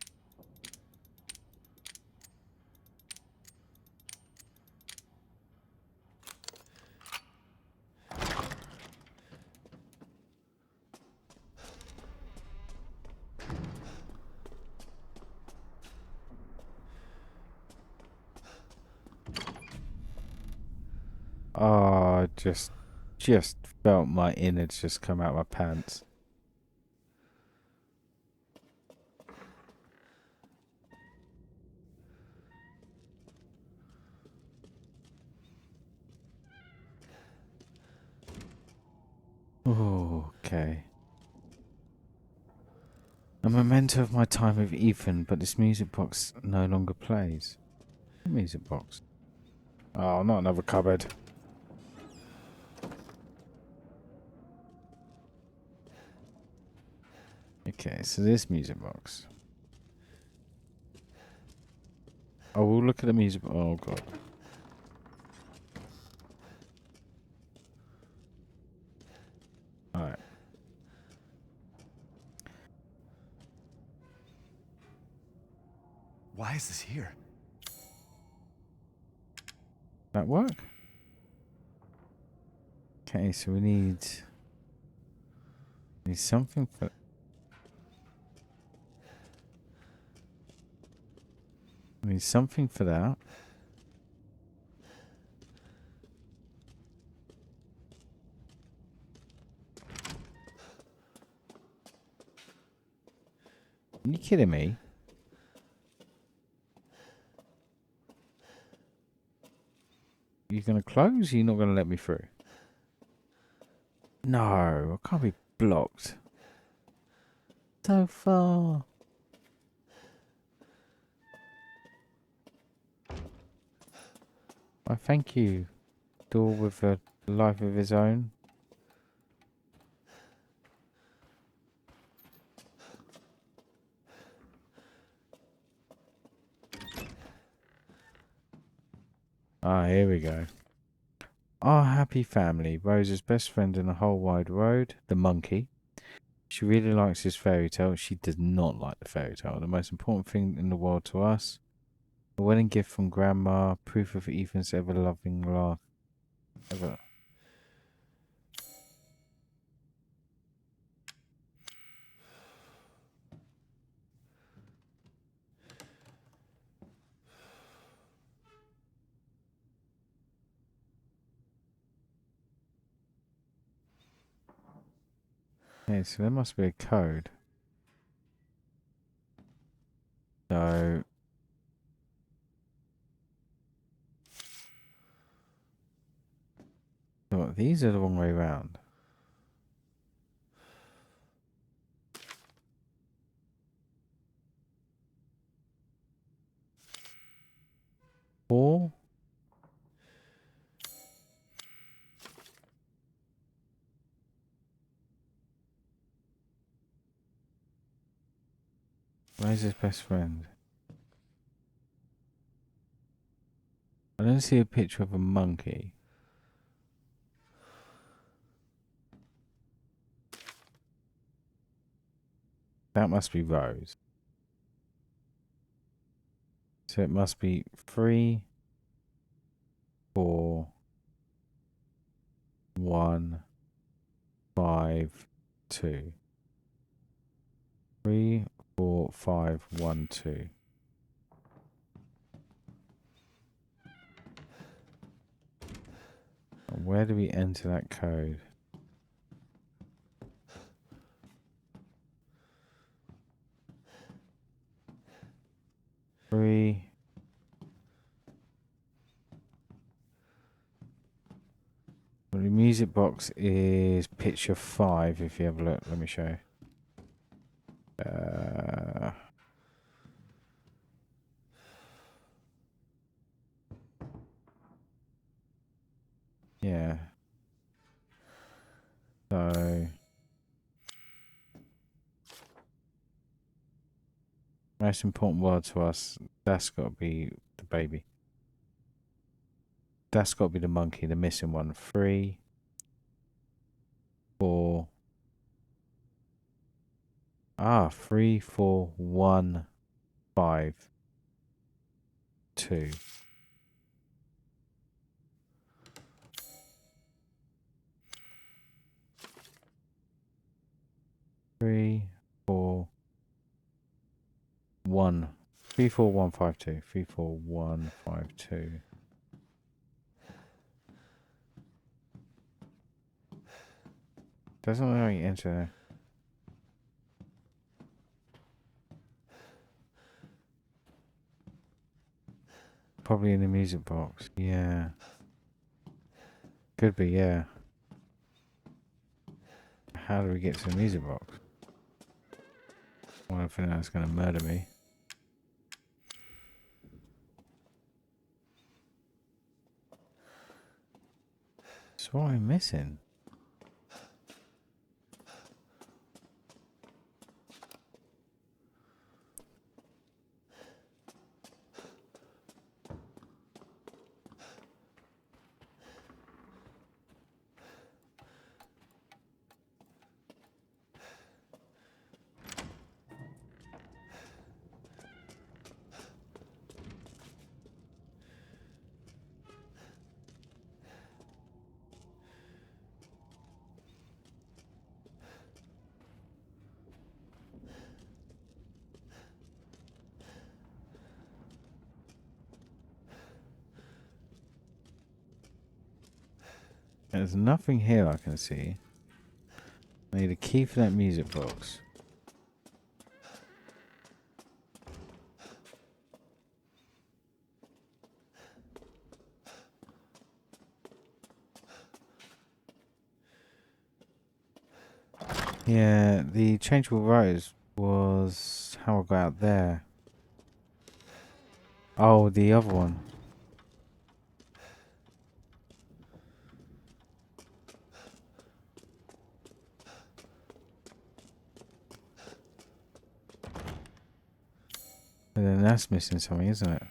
Oh, just Felt my innards just come out my pants. Oh, okay. A memento of my time with Ethan, but this music box no longer plays. What music box? Oh, not another cupboard. Okay, so this music box. Oh, we'll look at the music. Oh, God. Alright. Why is this here? That work? Okay, so we need something for. We need something for that. Are you kidding me? You gonna close? Or you're not gonna let me through? No, I can't be blocked. So far. I thank you. Door with a life of his own. Ah, here we go. Our happy family. Rose's best friend in the whole wide road, the monkey. She really likes his fairy tale. She does not like the fairy tale. The most important thing in the world to us. A wedding gift from Grandma. Proof of Ethan's ever-loving laugh. Ever. Okay, so there must be a code. So... So these are the wrong way round. Four. Where's his best friend? I don't see a picture of a monkey. That must be Rose. So it must be 3, 4, 1, 5, 2. 3, 4, 5, 1, 2. And where do we enter that code? Three. Well, the music box is picture 5. If you have a look, let me show you. Yeah. So most important word to us, that's got to be the baby. That's got to be the monkey, the missing one. 3, 4. 3, 4, 1, 5, 2. Three, 4, 1. 3, 4, 1, 5, 2. 3, 4, 1, 5, 2. Doesn't look like you enter. Probably in the music box. Yeah. Could be, yeah. How do we get to the music box? Well, I think that's going to murder me. So what am I missing? There's nothing here I can see. I need a key for that music box. Yeah, the changeable rose was how I got out there. Oh, the other one. And then that's missing something, isn't it?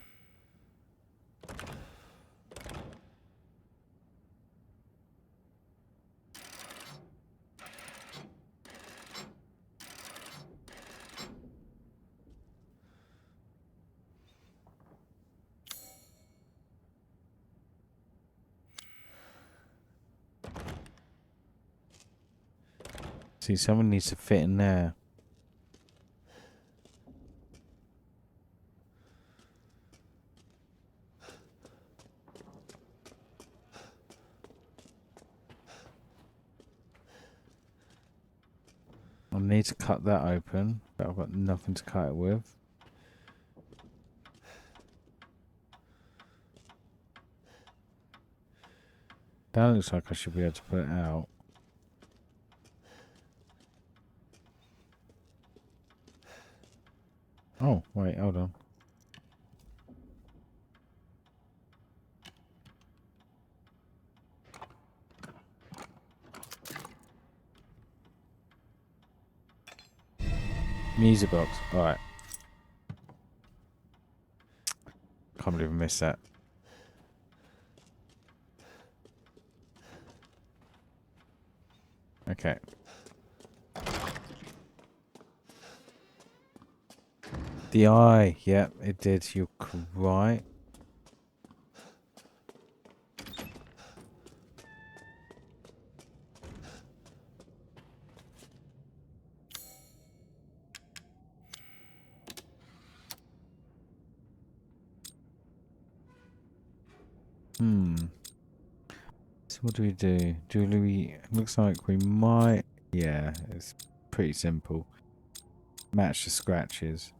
See, someone needs to fit in there. I need to cut that open, but I've got nothing to cut it with. That looks like I should be able to put it out. Oh, wait, hold on. Music box. Alright. Can't believe I missed that. Okay. The eye. Yep, it did. You're right. So what do we do? Looks like we might... Yeah, it's pretty simple. Match the scratches.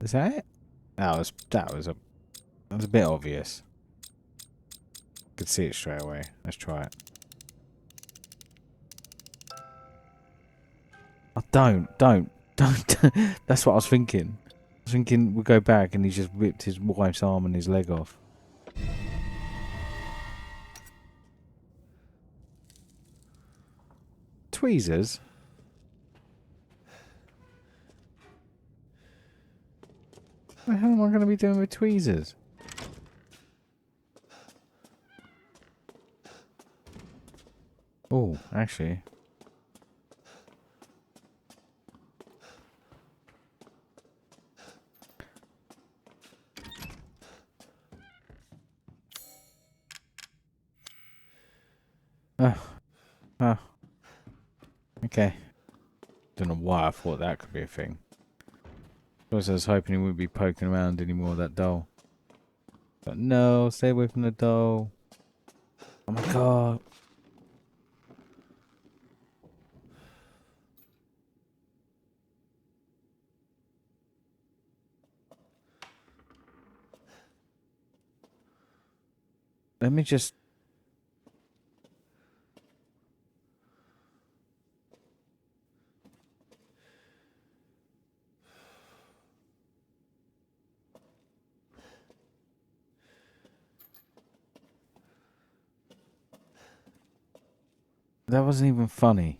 Is that it? That was a bit obvious. Could see it straight away. Let's try it. Oh, don't. That's what I was thinking. I was thinking we'll go back and he just ripped his wife's arm and his leg off. Tweezers? What the hell am I going to be doing with tweezers? Oh, actually. Oh. Okay. Don't know why I thought that could be a thing. Plus, I was hoping he wouldn't be poking around anymore, that doll. But no, stay away from the doll. Oh my god. Let me just... That wasn't even funny.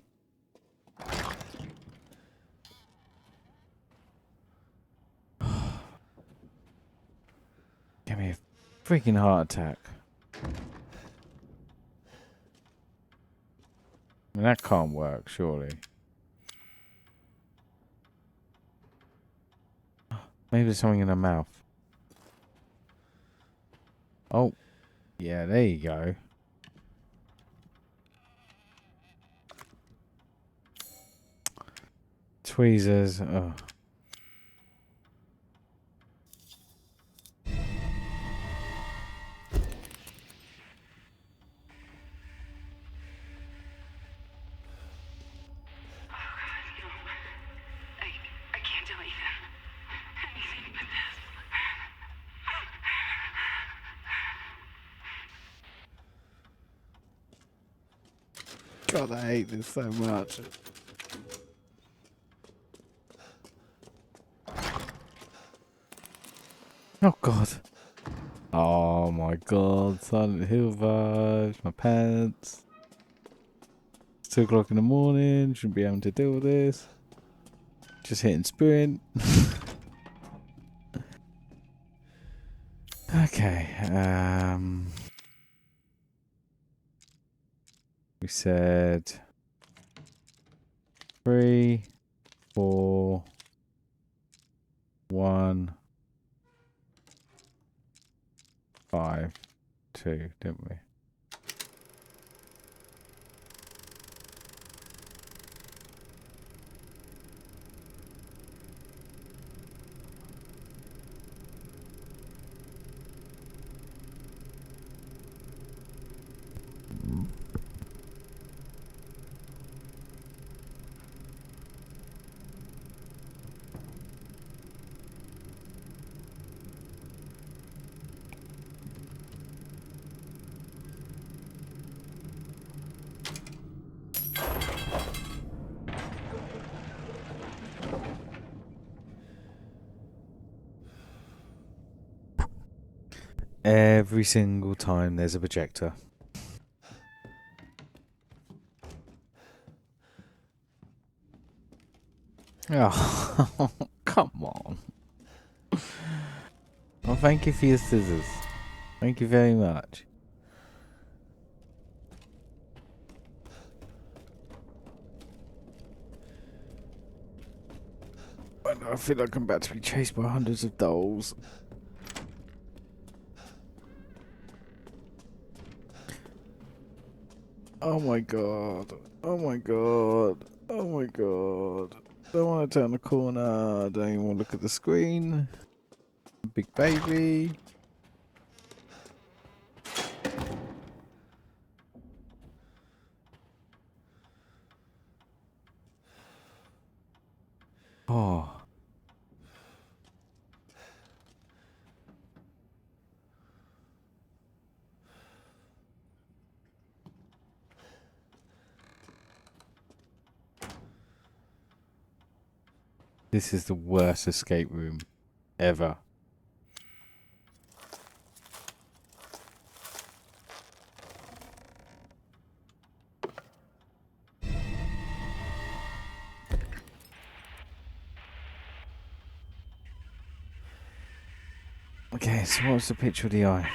Give me a freaking heart attack. I mean, that can't work, surely. Maybe there's something in her mouth. Oh. Yeah, there you go. Tweezers. Oh. I can't do anything but this. God, I hate this so much. Oh god. Oh my god, Silent Hill vibes, my pants. It's 2 o'clock in the morning, shouldn't be having to deal with this. Just hitting sprint. Okay, we said 3, 4, 1, 5, 2, didn't we? Every single time there's a projector. Oh, come on. Well, thank you for your scissors. Thank you very much. I feel like I'm about to be chased by hundreds of dolls. Oh my god. Oh my god. Oh my god. Don't want to turn the corner. Don't even want to look at the screen. Big baby. Oh. This is the worst escape room ever. Okay, so what's the picture of the eye?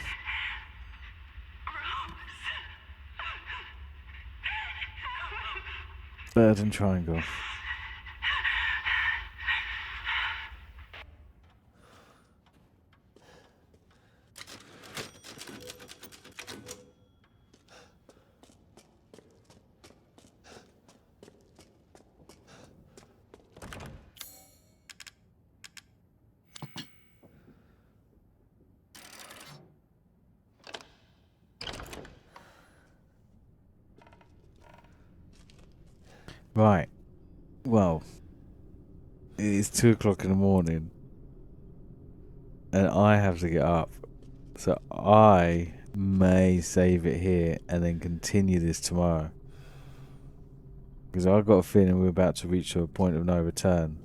Bird and triangle. Right. Well, it is 2 o'clock in the morning. And I have to get up. So I may save it here and then continue this tomorrow. Because I've got a feeling we're about to reach a point of no return.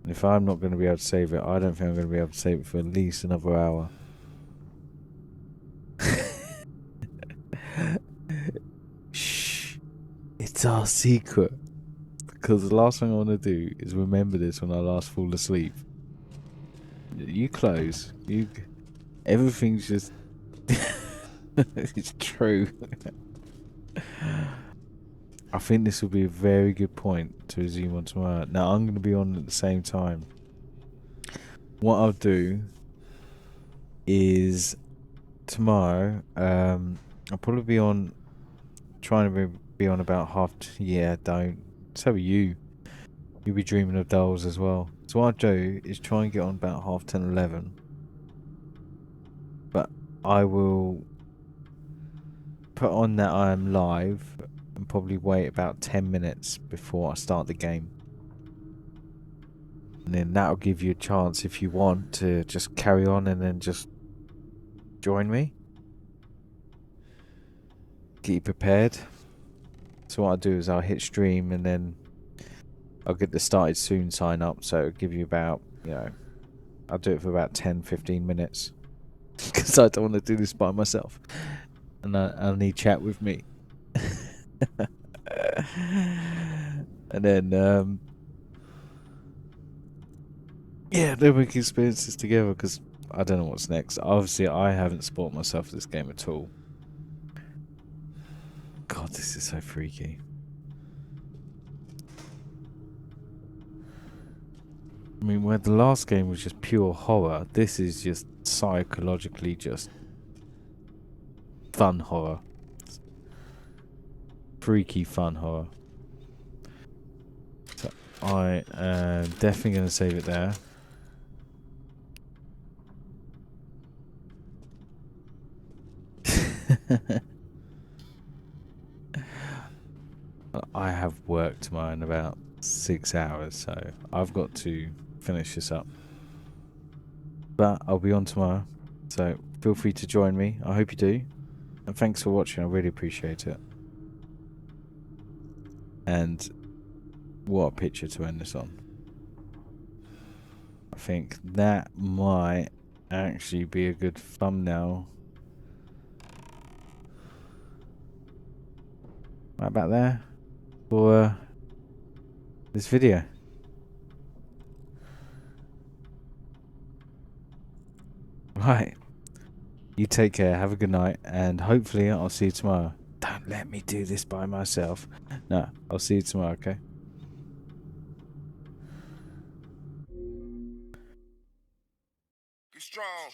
And if I'm not going to be able to save it, I don't think I'm going to be able to save it for at least another hour. Shh. It's our secret. Because the last thing I want to do is remember this when I last fall asleep. You close. Everything's just... it's true. I think this will be a very good point to resume on tomorrow. Now, I'm going to be on at the same time. What I'll do is tomorrow, I'll probably be on, trying to be on about don't. So are you. You'll be dreaming of dolls as well. So what I'll do is try and get on about 10:30, 11. But I will put on that I am live and probably wait about 10 minutes before I start the game. And then that'll give you a chance, if you want, to just carry on and then just join me. Get you prepared. So what I'll do is I'll hit stream and then I'll get the started soon sign up. So it'll give you about, I'll do it for about 10-15 minutes. Because I don't want to do this by myself. And I'll need chat with me. And then, then we can experience this together, because I don't know what's next. Obviously, I haven't spoiled myself for this game at all. God, this is so freaky. I mean, where the last game was just pure horror, this is just psychologically just fun horror. Freaky fun horror. So I am definitely going to save it there. I have work tomorrow in about 6 hours, so I've got to finish this up. But I'll be on tomorrow, so feel free to join me. I hope you do. And thanks for watching, I really appreciate it. And what a picture to end this on. I think that might actually be a good thumbnail. Right about there for this video. Right. You take care, have a good night, and hopefully I'll see you tomorrow. Don't let me do this by myself. No, I'll see you tomorrow, okay? Be strong.